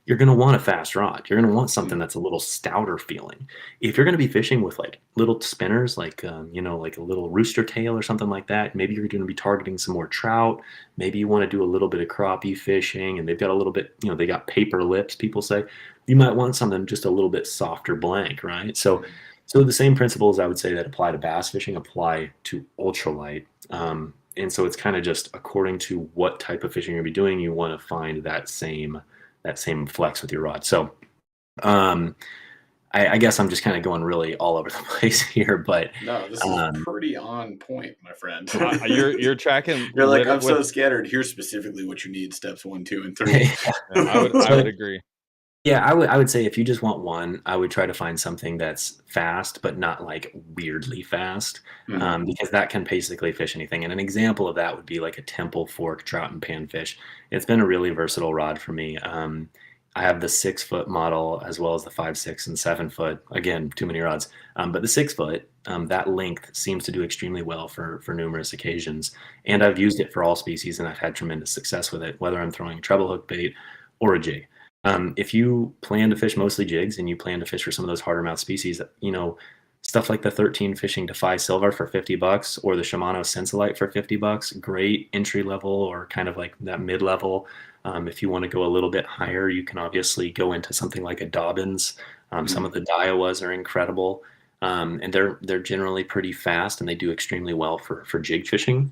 you're going to want a fast rod. You're going to want something that's a little stouter feeling. If you're going to be fishing with like little spinners, like, like a little rooster tail or something like that, maybe you're going to be targeting some more trout. Maybe you want to do a little bit of crappie fishing and they've got a little bit, they got paper lips, people say. You might want something just a little bit softer blank, right? So the same principles I would say that apply to bass fishing apply to ultralight. And so it's kind of just according to what type of fishing you're going to be doing, you want to find that same flex with your rod. So I guess I'm just kind of going really all over the place here, but no, this is pretty on point, my friend. You're tracking. You're like, I'm so scattered. Here's specifically what you need: steps 1, 2, and 3. I would agree. Yeah, I would say if you just want one, I would try to find something that's fast, but not like weirdly fast, because that can basically fish anything. And an example of that would be like a temple fork trout and panfish. It's been a really versatile rod for me. I have the 6-foot model as well as the 5, 6, and 7-foot. Again, too many rods. But the 6-foot, that length seems to do extremely well for numerous occasions. And I've used it for all species, and I've had tremendous success with it, whether I'm throwing treble hook bait or a jig. If you plan to fish mostly jigs and you plan to fish for some of those harder mouth species, stuff like the 13 Fishing Defy Silver for $50 or the Shimano Sensolite for $50, great entry level or kind of like that mid level. If you want to go a little bit higher, you can obviously go into something like a Dobbins. Some of the Daiwas are incredible, and they're generally pretty fast and they do extremely well for jig fishing.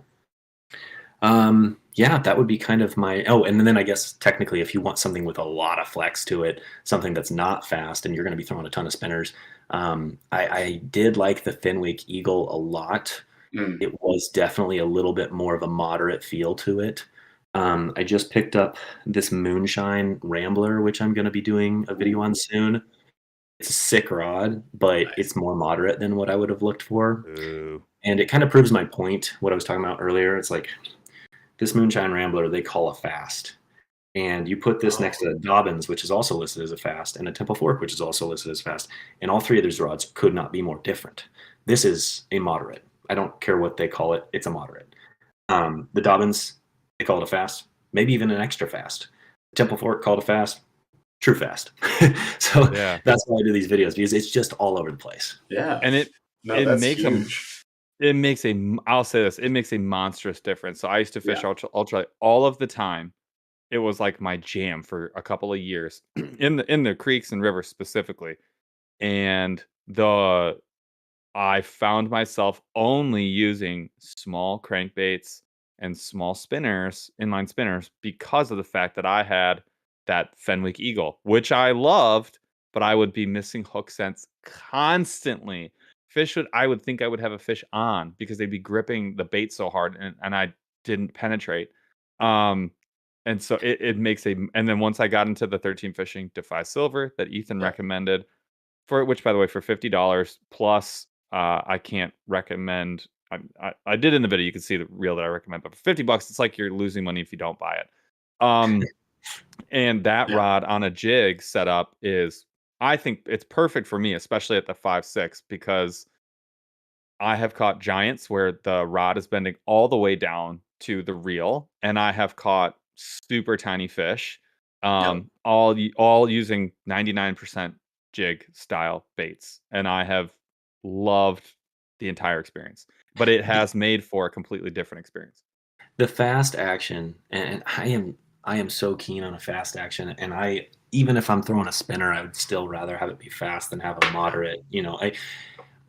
Yeah, that would be kind of my, and then I guess technically if you want something with a lot of flex to it, something that's not fast and you're going to be throwing a ton of spinners, I did like the Thinwick Eagle a lot. It was definitely a little bit more of a moderate feel to it. I just picked up this Moonshine Rambler, which I'm going to be doing a video on soon. It's a sick rod, but it's more moderate than what I would have looked for. Ooh. And it kind of proves my point, what I was talking about earlier. It's like, this Moonshine Rambler, they call a fast. And you put this next to the Dobbins, which is also listed as a fast, and a Temple Fork, which is also listed as fast. And all three of these rods could not be more different. This is a moderate. I don't care what they call it. It's a moderate. The Dobbins, they call it a fast, maybe even an extra fast. Temple Fork called a fast, true fast. So that's why I do these videos, because it's just all over the place. Yeah. And it makes them... I'll say this, it makes a monstrous difference. So I used to fish ultralight all of the time. It was like my jam for a couple of years in the creeks and rivers specifically. And I found myself only using small crankbaits and small spinners, inline spinners, because of the fact that I had that Fenwick Eagle, which I loved, but I would be missing hook scents constantly. I would think I would have a fish on because they'd be gripping the bait so hard and I didn't penetrate. And so it makes and then once I got into the 13 Fishing Defy Silver that Ethan recommended, which by the way, for $50 plus, I can't recommend. I did in the video, you can see the reel that I recommend, but for $50, it's like you're losing money if you don't buy it. And that rod on a jig setup I think it's perfect for me, especially at the 5.6, because I have caught giants where the rod is bending all the way down to the reel, and I have caught super tiny fish, all using 99% jig style baits, and I have loved the entire experience. But it has made for a completely different experience. The fast action, and I am so keen on a fast action, and even if I'm throwing a spinner, I would still rather have it be fast than have a moderate.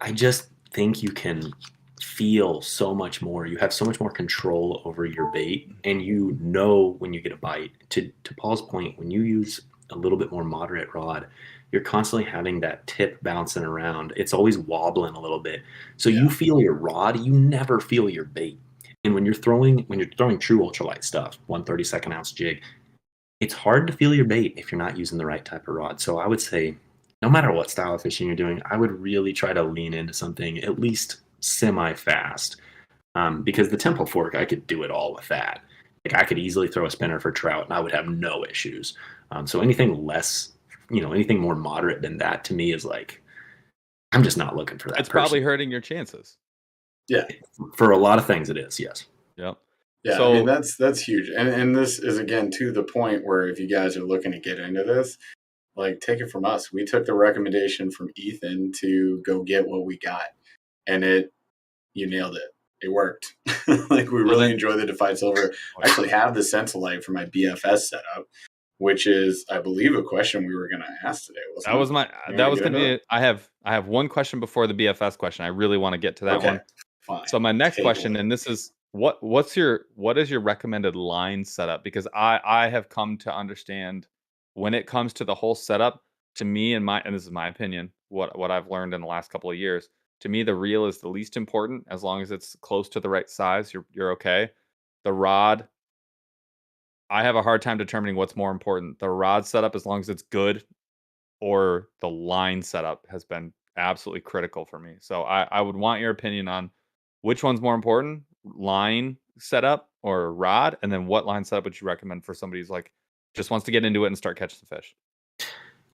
I just think you can feel so much more. You have so much more control over your bait, and you know when you get a bite. To Paul's point, when you use a little bit more moderate rod, you're constantly having that tip bouncing around. It's always wobbling a little bit. So you feel your rod, you never feel your bait. And when you're throwing true ultralight stuff, 1/32 ounce jig, it's hard to feel your bait if you're not using the right type of rod. So I would say, no matter what style of fishing you're doing, I would really try to lean into something at least semi-fast. Because the Temple fork, I could do it all with that. Like I could easily throw a spinner for trout and I would have no issues. So anything less, anything more moderate than that to me is like, I'm just not looking for that. It's probably hurting your chances. Yeah. For a lot of things it is, yes. Yep. Yeah, So, I mean that's huge. And this is again to the point where if you guys are looking to get into this, like take it from us. We took the recommendation from Ethan to go get what we got. And you nailed it. It worked. Like we really enjoy the Defied Silver. I actually have the Sensolite for my BFS setup, which is, I believe, a question we were going to ask today. That was going to be. I have one question before the BFS question. I really want to get to that one. Fine. So my next question, and this is what is your recommended line setup? Because I have come to understand when it comes to the whole setup, to me and this is my opinion, what I've learned in the last couple of years. To me, the reel is the least important. As long as it's close to the right size, you're okay. The rod, I have a hard time determining what's more important. The rod setup, as long as it's good, or the line setup has been absolutely critical for me. So I would want your opinion on which one's more important, line setup or rod, and then what line setup would you recommend for somebody who's like just wants to get into it and start catching the fish?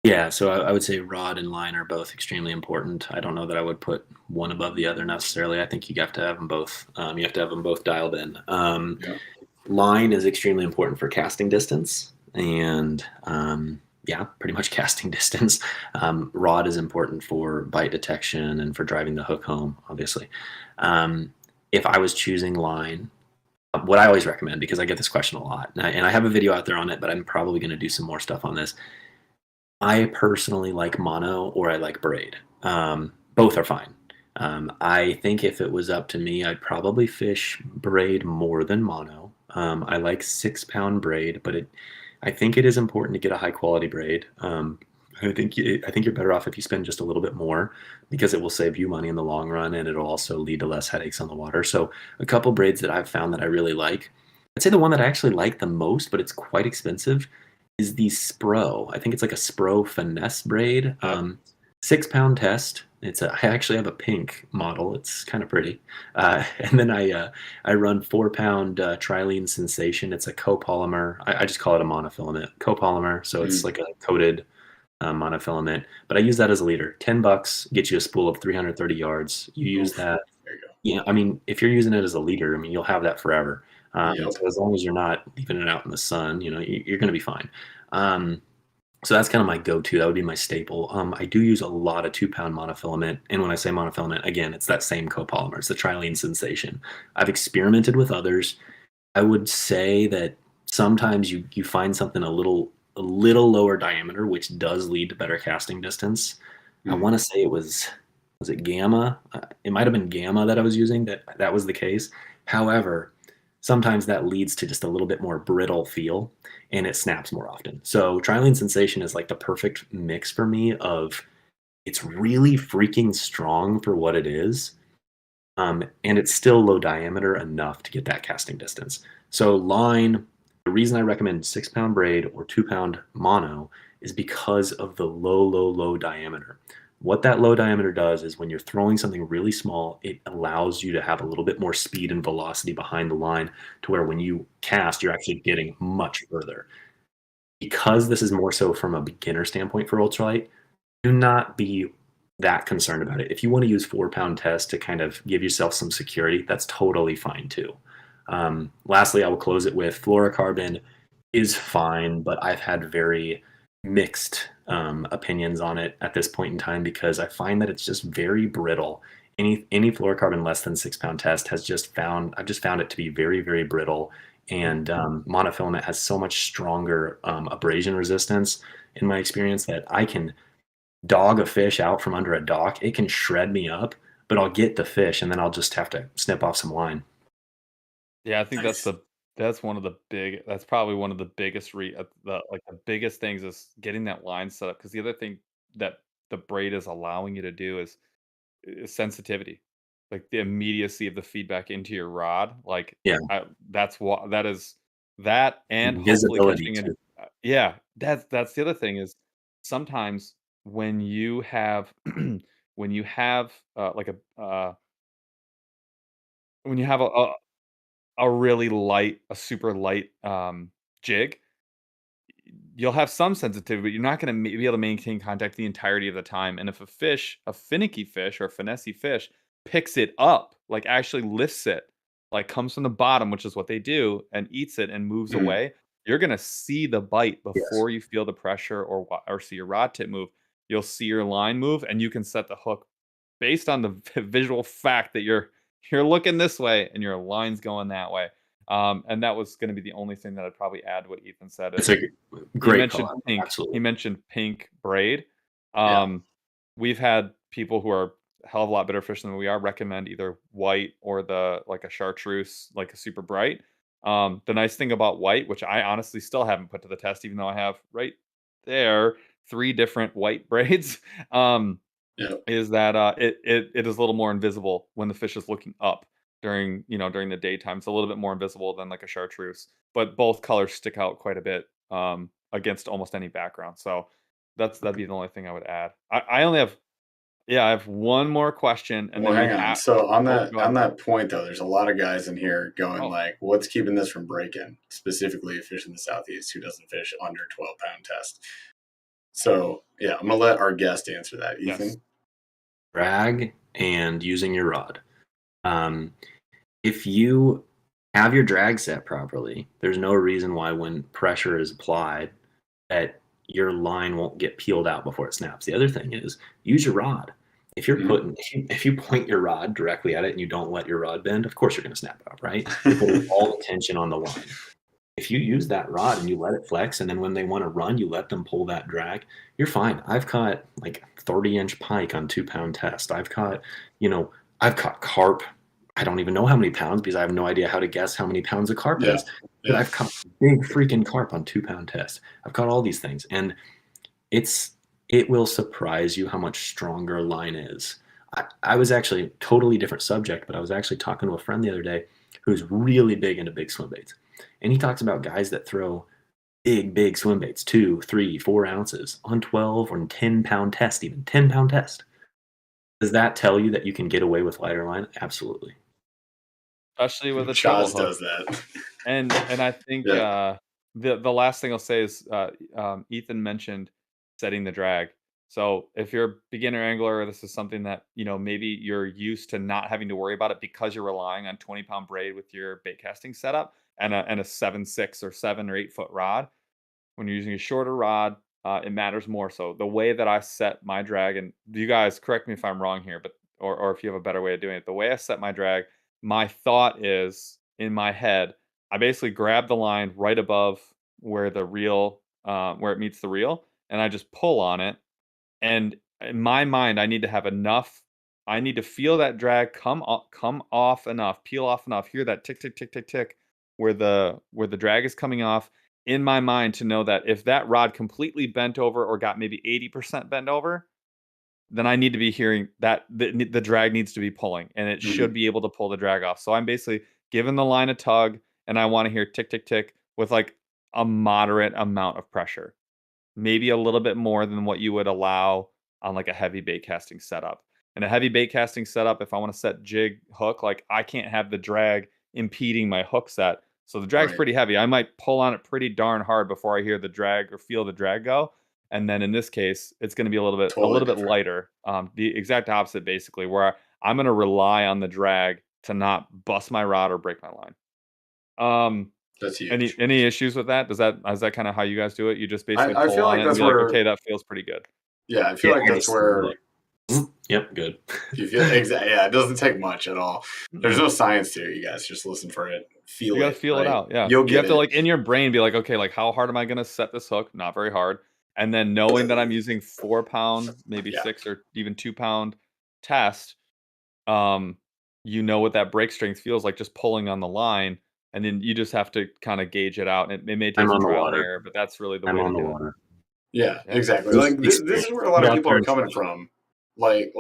Yeah, so I would say rod and line are both extremely important. I don't know that I would put one above the other necessarily. I think you have to have them both. You have to have them both dialed in. Line is extremely important for casting distance, and pretty much casting distance. Rod is important for bite detection and for driving the hook home, obviously. If I was choosing line, what I always recommend, because I get this question a lot, and I have a video out there on it, but I'm probably going to do some more stuff on this. I personally like mono or I like braid. Both are fine. I think if it was up to me, I'd probably fish braid more than mono. I like 6-pound braid, but I think it is important to get a high quality braid. I think you're better off if you spend just a little bit more, because it will save you money in the long run, and it'll also lead to less headaches on the water. So a couple braids that I've found that I really like, I'd say the one that I actually like the most, but it's quite expensive, is the Spro. I think it's like a Spro finesse braid. 6-pound test. I actually have a pink model. It's kind of pretty. And then I run 4-pound Trilene Sensation. It's a copolymer. I just call it a monofilament copolymer. So it's like a coated monofilament. But I use that as a leader. $10 gets you a spool of 330 yards. You use that. There you go. Yeah, I mean, if you're using it as a leader, I mean, you'll have that forever. So as long as you're not leaving it out in the sun, you're going to be fine. So that's kind of my go-to. That would be my staple. I do use a lot of 2-pound monofilament. And when I say monofilament, again, it's that same copolymer. It's the Trilene Sensation. I've experimented with others. I would say that sometimes you find something a little lower diameter, which does lead to better casting distance. I want to say was it Gamma? It might have been Gamma that I was using that was the case. However, sometimes that leads to just a little bit more brittle feel, and it snaps more often. So Trilene Sensation is like the perfect mix for me of, it's really freaking strong for what it is, and it's still low diameter enough to get that casting distance. So line, the reason I recommend 6-pound braid or 2-pound mono is because of the low diameter. What that low diameter does is when you're throwing something really small, it allows you to have a little bit more speed and velocity behind the line, to where when you cast, you're actually getting much further. Because this is more so from a beginner standpoint for ultralight, do not be that concerned about it. If you want to use 4-pound test to kind of give yourself some security, that's totally fine too. Lastly, I will close it with fluorocarbon is fine, but I've had very mixed opinions on it at this point in time, because I find that it's just very brittle. Any fluorocarbon less than 6-pound test I've just found it to be very, very brittle, and monofilament has so much stronger abrasion resistance in my experience, that I can dog a fish out from under a dock. It can shred me up, but I'll get the fish, and then I'll just have to snip off some line. Yeah, I think Nice. that's that's probably one of the biggest the biggest things is getting that line set up. Because the other thing that the braid is allowing you to do is sensitivity, like the immediacy of the feedback into your rod. Like Yeah, that's what that is that, and hopefully visibility catching it. too. Yeah, that's the other thing is sometimes when you have when you have when you have a really light, a super light jig, you'll have some sensitivity, but you're not going to be able to maintain contact the entirety of the time. And if a finicky fish or a finessey fish picks it up, like actually lifts it, like comes from the bottom, which is what they do, and eats it and moves Mhm. away, you're going to see the bite Yes. before you feel the pressure or see your rod tip move. You'll see your line move, and you can set the hook based on the visual fact that you're looking this way and your line's going that way. And that was going to be the only thing that I'd probably add. What Ethan said It's is a great call. he Absolutely. mentioned pink braid. Yeah. We've had people who are a hell of a lot better fishing than we are recommend either white or like a chartreuse, like a super bright. The nice thing about white, which I honestly still haven't put to the test, even though I have right there 3 different white braids, Yeah. is that it is a little more invisible when the fish is looking up during the daytime. It's a little bit more invisible than like a chartreuse, but both colors stick out quite a bit against almost any background. So that'd be the only thing I would add. I only have I have one more question, and Well, then we hang on. have. So on Oh, that go ahead. point though, there's a lot of guys in here going Oh, like, "What's keeping this from breaking?" Specifically, a fish in the southeast who doesn't fish under 12-pound test. So yeah, I'm gonna let our guest answer that. yes. Ethan. Drag and using your rod. Um, if you have your drag set properly, there's no reason why when pressure is applied that your line won't get peeled out before it snaps. The other thing is use your rod. If you're Mhm. putting if you point your rod directly at it and you don't let your rod bend, of course you're going to snap it up, right? You're putting all the tension on the line. If you use that rod and you let it flex, and then when they want to run, you let them pull that drag, you're fine. I've caught like 30-inch pike on 2-pound test. You know, I've caught carp. I don't even know how many pounds because I have no idea how to guess how many pounds a carp Yeah. is. But I've caught big freaking carp on 2-pound test. I've caught all these things, and it will surprise you how much stronger a line is. I was actually totally different subject, but I was actually talking to a friend the other day who's really big into big swim baits. And he talks about guys that throw big swim baits, 2, 3, 4 ounces on 12 or 10-pound test, even 10-pound test. Does that tell you that you can get away with lighter line? Absolutely. Especially with a treble Chaz hook. does that. And I think Yeah. the last thing I'll say is Ethan mentioned setting the drag. So if you're a beginner angler, this is something that maybe you're used to not having to worry about it because you're relying on 20-pound braid with your bait casting setup and a 7.6 or 7 or 8 foot rod. When you're using a shorter rod, it matters more. So the way that I set my drag, and you guys correct me if I'm wrong here, but or if you have a better way of doing it, the way I set my drag, my thought is in my head, I basically grab the line right above where the reel, where it meets the reel, and I just pull on it. And in my mind, I need to have enough. I need to feel that drag come off enough, peel off enough, hear that tick tick tick tick tick, where the drag is coming off in my mind to know that if that rod completely bent over or got maybe 80% bent over, then I need to be hearing that the drag needs to be pulling, and it should Mhm. be able to pull the drag off. So I'm basically giving the line a tug, and I want to hear tick tick tick with like a moderate amount of pressure, maybe a little bit more than what you would allow on like a heavy bait casting setup. And a heavy bait casting setup, if I want to set jig hook, like I can't have the drag impeding my hook set. So the drag's Right. pretty heavy. I might pull on it pretty darn hard before I hear the drag or feel the drag go. And then in this case, it's going to be a Totally little bit different. lighter. The exact opposite, basically, where I'm going to rely on the drag to not bust my rod or break my line. That's Any huge. issues with that? Is that kind of how you guys do it? You just basically I pull feel on like it and that's be like, where. okay, that feels pretty good. Yeah, I feel Yeah, like I that's just like, where yep, good. you feel exactly. Yeah, it doesn't take much at all. There's Mm-mm. no science to it. You guys just listen for it, You feel got to it. feel it Right? out. Yeah, You'll you get have to it. like in your brain be like, okay, like how hard am I going to set this hook? Not very hard. And then knowing that I'm using 4 pound, maybe Yeah. 6 or even 2 pound test, you know what that brake strength feels like just pulling on the line, and then you just have to kind of gauge it out. And it may take I'm some on the trial and water. error, but that's really the I'm way to on the do it. water. Yeah, Yeah. exactly. This Like this is where a lot Get of out people there are and coming fish. from. Like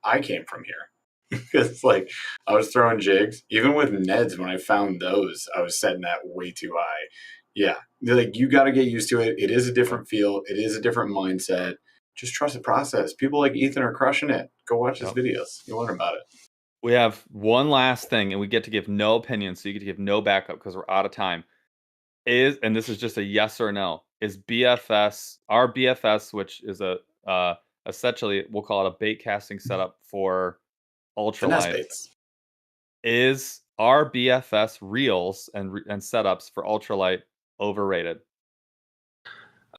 I came from here. Because like I was throwing jigs, even with Neds. When I found those, I was setting that way too high. Yeah, like you got to get used to it. It is a different feel. It is a different mindset. Just trust the process. People like Ethan are crushing it. Go watch his Yep. videos. You'll learn about it. We have one last thing, and we get to give no opinion, so you get to give no backup because we're out of time. And this is just a yes or no, is BFS, our BFS, which is a essentially we'll call it a bait casting setup for Finesse ultralight, baits. is our BFS reels and setups for ultralight overrated?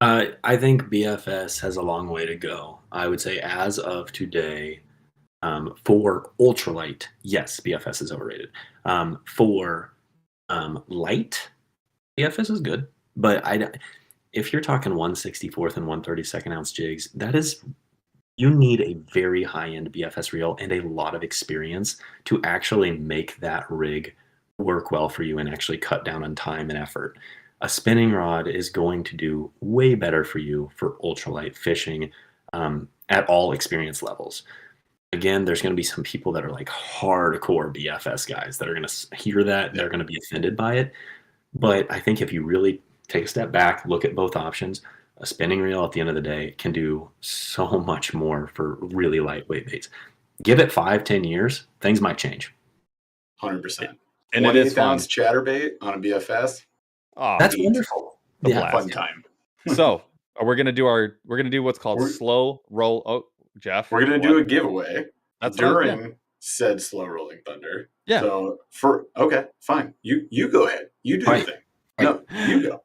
I think BFS has a long way to go. I would say as of today, for ultralight, yes, BFS is overrated. For light, BFS is good, but if you're talking 1/64th and 1/32nd ounce jigs, you need a very high end BFS reel and a lot of experience to actually make that rig work well for you and actually cut down on time and effort. A spinning rod is going to do way better for you for ultralight fishing at all experience levels. Again, there's going to be some people that are like hardcore BFS guys that are going to hear that and they're going to be offended by it. But I think if you really take a step back, look at both options, a spinning reel at the end of the day can do so much more for really lightweight baits. Give it 5-10 years, things might change. 100%. And it is 28 fun. ounce chatterbait on a BFS. Oh, That's neat. wonderful. A Yeah, blast. Fun time. So we're gonna do what's called slow roll. Oh, Jeff, We're gonna what? do a giveaway That's during said slow rolling thunder. Yeah. So okay, fine. You go ahead. You do Right. the thing. No, you go.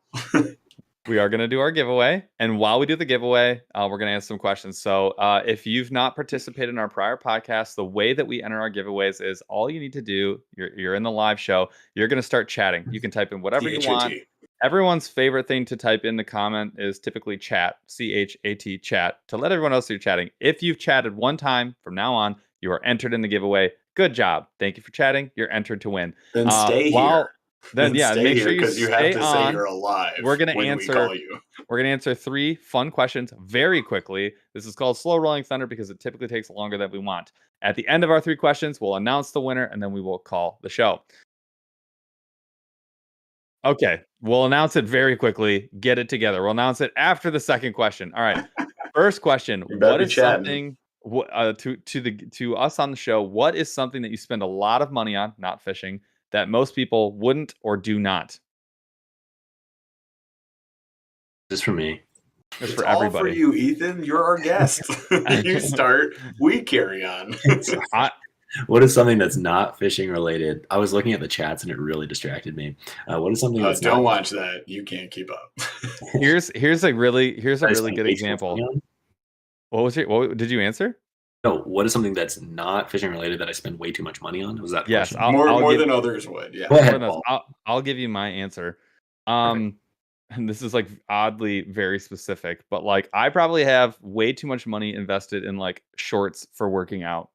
We are going to do our giveaway. And while we do the giveaway, we're going to answer some questions. So if you've not participated in our prior podcast, the way that we enter our giveaways is all you need to do, you're in the live show, you're going to start chatting. You can type in whatever you want. Everyone's favorite thing to type in the comment is typically chat, CHAT, chat, to let everyone else you're chatting. If you've chatted one time from now on, you are entered in the giveaway. Good job. Thank you for chatting. You're entered to win. Then stay here. Then yeah, stay make sure here you because you stay have to on. say you're alive. We're gonna when answer. We call you. We're gonna answer 3 fun questions very quickly. This is called slow rolling thunder because it typically takes longer than we want. At the end of our 3 questions, we'll announce the winner and then we will call the show. Okay, we'll announce it very quickly. Get it together. We'll announce it after the second question. All right. First question: what is something to us on the show? What is something that you spend a lot of money on, not fishing, that most people wouldn't or do not? Just for me. It's for everybody. All for you, Ethan. You're our guest. You start. We carry on. What is something that's not fishing related? I was looking at the chats and it really distracted me. What is something that's don't not watch that. You can't keep up. Here's a really good example. What did you answer? No, what is something that's not fishing related that I spend way too much money on? Was that yes? question? More than others would. Yeah. Go ahead, Paul. I'll give you my answer. And this is like oddly very specific, but like I probably have way too much money invested in like shorts for working out.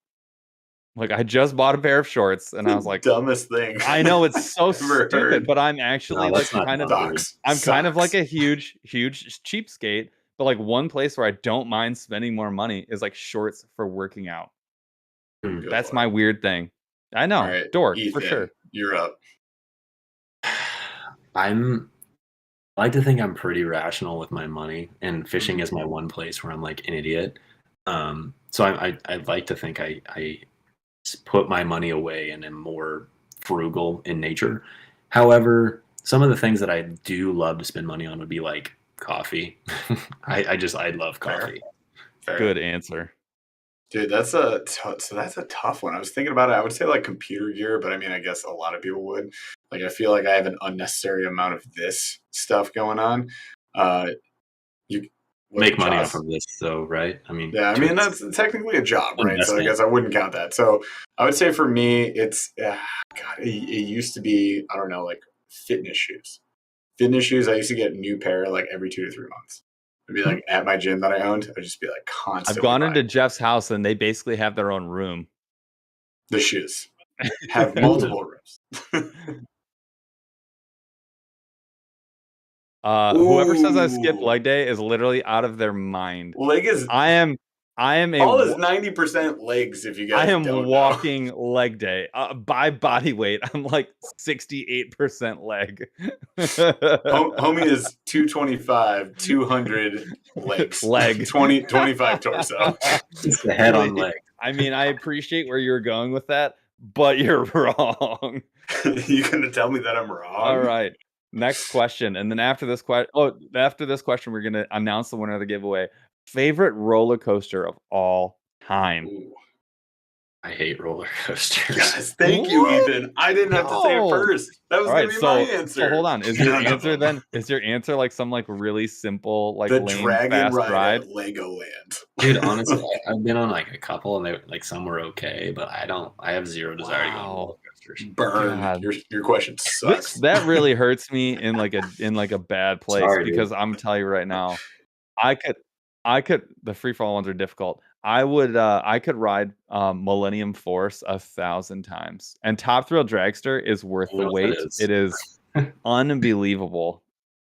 Like I just bought a pair of shorts and I was like, dumbest thing. I know it's so stupid, but I'm actually like kind of like a huge cheapskate. But like one place where I don't mind spending more money is like shorts for working out. That's my weird thing. I know, right, dork Ethan, for sure. You're up. I like to think I'm pretty rational with my money, and fishing is my one place where I'm like an idiot. So I'd like to think I put my money away and am more frugal in nature. However, some of the things that I do love to spend money on would be like coffee. I love coffee. Fair. Good answer. Dude, that's a tough one. I was thinking about it. I would say like computer gear, but I mean, I guess a lot of people would. Like, I feel like I have an unnecessary amount of this stuff going on. You make money off of this, though, right? I mean, yeah, I mean that's technically a job, right? So I guess I wouldn't count that. So I would say for me, it's God. It used to be, I don't know, like fitness shoes. Fitness shoes. I used to get a new pair like every 2 to 3 months. It'd be like at my gym that I owned. I'd just be like constantly. I've gone into Jeff's house and they basically have their own room. The shoes have multiple ribs. Whoever says I skipped leg day is literally out of their mind. Leg is. I am Paul is 90% legs. If you guys don't walking leg day. By body weight, I'm like 68% leg. Homie is 225, 200 legs. Leg. 25 torso. Just the head on leg. I mean, I appreciate where you're going with that, but you're wrong. You gonna tell me that I'm wrong? All right. Next question, and then after this question, we're gonna announce the winner of the giveaway. Favorite roller coaster of all time? Ooh. I hate roller coasters. Yes, thank you, Ethan. I didn't have to say it first. That was gonna be my answer. So hold on. Is your answer then? Is your answer like some like really simple like the lame dragon fast ride at Legoland? Dude, honestly, I've been on like a couple, and they like some were okay, but I have zero desire to go on roller coasters. Burn. God. Your question sucks. That really hurts me in like a bad place. Sorry, because dude. I'm telling you right now, I could the free fall ones are difficult. I could ride Millennium Force 1,000 times, and Top Thrill Dragster is worth the wait. It is unbelievable.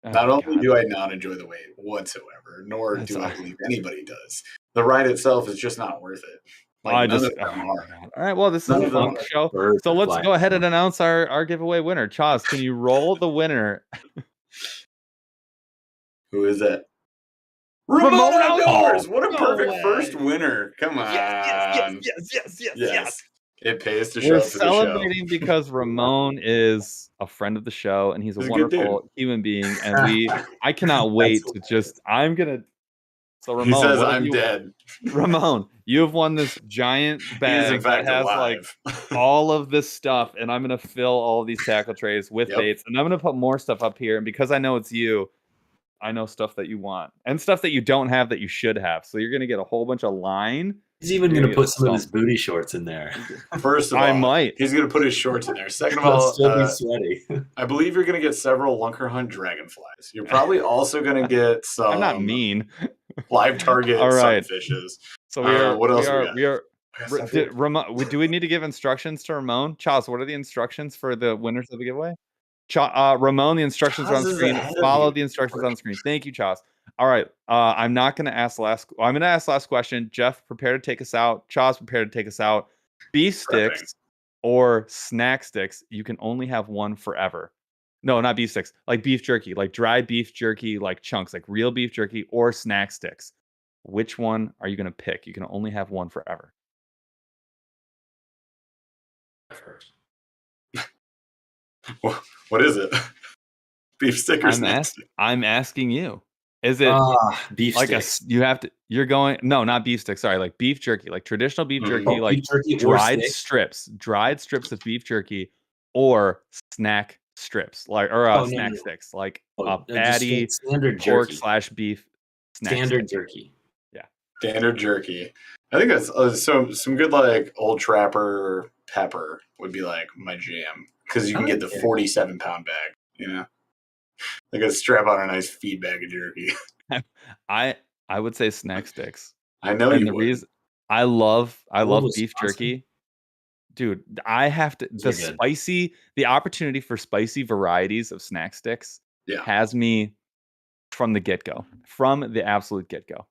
Not only do I not enjoy the wait whatsoever, nor do I believe anybody does. The ride itself is just not worth it. Like, none of them are. All right, well, this is a fun show. So let's go ahead and announce our giveaway winner. Chaz, can you roll the winner? Who is it? Ramon Outdoors! What a perfect first winner. Come on. Yes. It pays to show up to the show. We're celebrating because Ramon is a friend of the show, and he's a wonderful human being. And I cannot wait to just, I'm going to. So Ramon, he says I'm dead. Ramon, you have won this giant bag that has like all of this stuff, and I'm going to fill all of these tackle trays with baits, and I'm going to put more stuff up here. And because I know it's you, I know stuff that you want and stuff that you don't have that you should have. So you're going to get a whole bunch of line. He's even going to put some of his booty shorts in there. First of all, I might. He's going to put his shorts in there. Second of all, still be sweaty. I believe you're going to get several Lunker Hunt dragonflies. You're probably also going to get some. I'm not mean. Live target sunfishes. So what else we are. Do we need to give instructions to Ramon? Charles, what are the instructions for the winners of the giveaway? Ramon, the instructions are on the screen. Follow the instructions on the screen. Thank you, Chaz. All right. I'm not going to ask I'm going to ask last question. Jeff, prepare to take us out. Chaz, prepare to take us out. Beef sticks or snack sticks. You can only have one forever. No, not beef sticks. Like beef jerky, like dried beef jerky, like chunks, like real beef jerky or snack sticks. Which one are you going to pick? You can only have one forever. What is it? Beef stick or snack stick? I'm asking you. Is it beef like sticks? Not beef sticks. Sorry, like beef jerky, like traditional beef jerky, like jerky dried strips of beef jerky, or snack strips, like snack sticks, like patty standard pork / beef. Standard jerky. Yeah, standard jerky. I think that's some good like Old Trapper pepper would be like my jam because you can get the 47-pound bag. You know. Like a strap on a nice feed bag of jerky. I would say snack sticks. I know and you the would. reason I love beef jerky. Dude, I have to the opportunity for spicy varieties of snack sticks has me from the get-go. From the absolute get-go.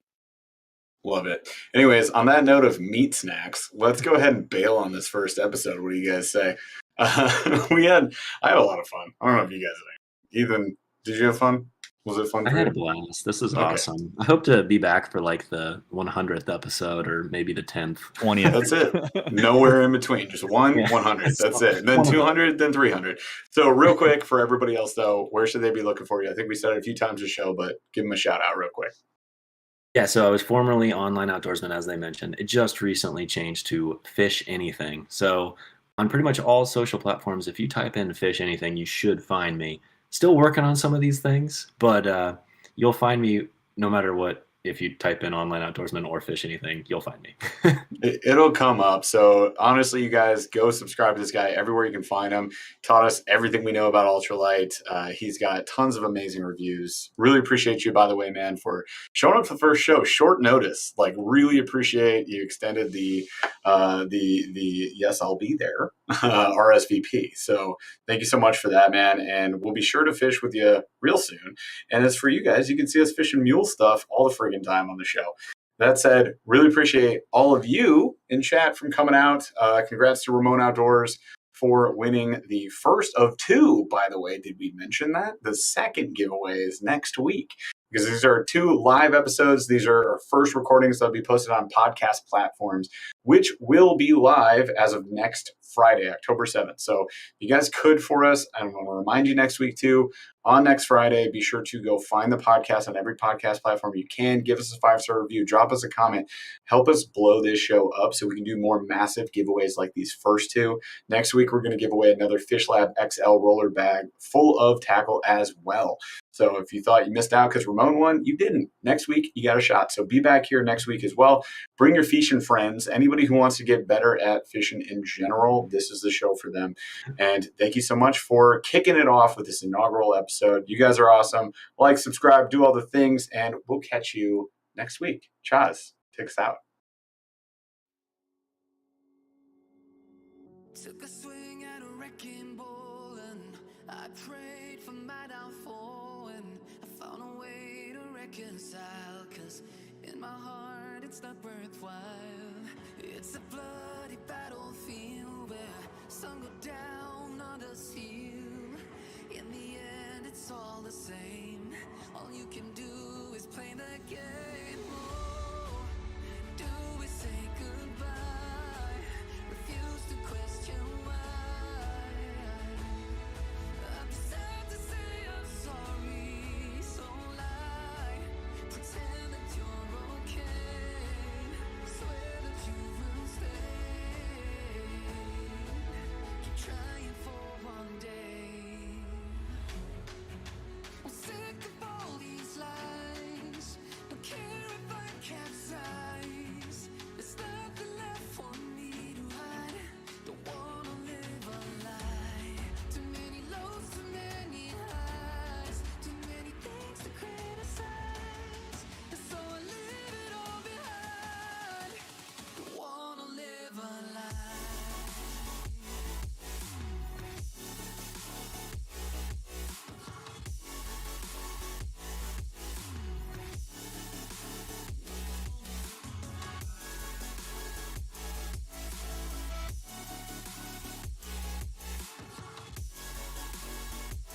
Love it. Anyways, on that note of meat snacks, let's go ahead and bail on this first episode. What do you guys say? I had a lot of fun. I don't know if you guys think. Ethan, did you have fun? Was it fun for you? I had a blast. This is awesome. I hope to be back for like the 100th episode or maybe the 10th. 20th. That's it. Nowhere in between. Just 100. That's it. And then 200, then 300. So real quick for everybody else, though, where should they be looking for you? I think we said it a few times this show, but give them a shout out real quick. Yeah, so I was formerly Online Outdoorsman, as they mentioned. It just recently changed to Fish Anything. So on pretty much all social platforms, if you type in Fish Anything, you should find me. Still working on some of these things, but you'll find me no matter what if you type in online outdoorsman or fish anything, you'll find me. It'll come up. So honestly, you guys go subscribe to this guy everywhere you can find him. Taught us everything we know about Ultralight. He's got tons of amazing reviews. Really appreciate you, by the way, man, for showing up for the first show. Short notice. Like, really appreciate you extended the yes, I'll be there RSVP. So thank you so much for that, man. And we'll be sure to fish with you real soon. And as for you guys, you can see us fishing mule stuff all the friggin' time on the show. That said, really appreciate all of you in chat from coming out. Congrats to Ramon Outdoors for winning the first of two, by the way. Did we mention that? The second giveaway is next week, because these are 2 live episodes. These are our first recordings that'll be posted on podcast platforms, which will be live as of next Friday, October 7th. So you guys could for us, I want to remind you next week too, on next Friday, be sure to go find the podcast on every podcast platform you can. Give us a 5-star review, drop us a comment, help us blow this show up so we can do more massive giveaways like these first 2. Next week, we're going to give away another Fish Lab XL roller bag full of tackle as well. So if you thought you missed out because Ramon won, you didn't. Next week, you got a shot. So be back here next week as well. Bring your fishing friends. Anybody who wants to get better at fishing in general, this is the show for them. And thank you so much for kicking it off with this inaugural episode. You guys are awesome. Like, subscribe, do all the things, and we'll catch you next week. Chaz, take us out. Took a swing at a wrecking ball and I prayed for my downfall, and I found a way to reconcile, 'cause in my heart it's not worthwhile. It's a bloody battlefield where sun go down, others heal. In the end it's all the same. All you can do is play the game.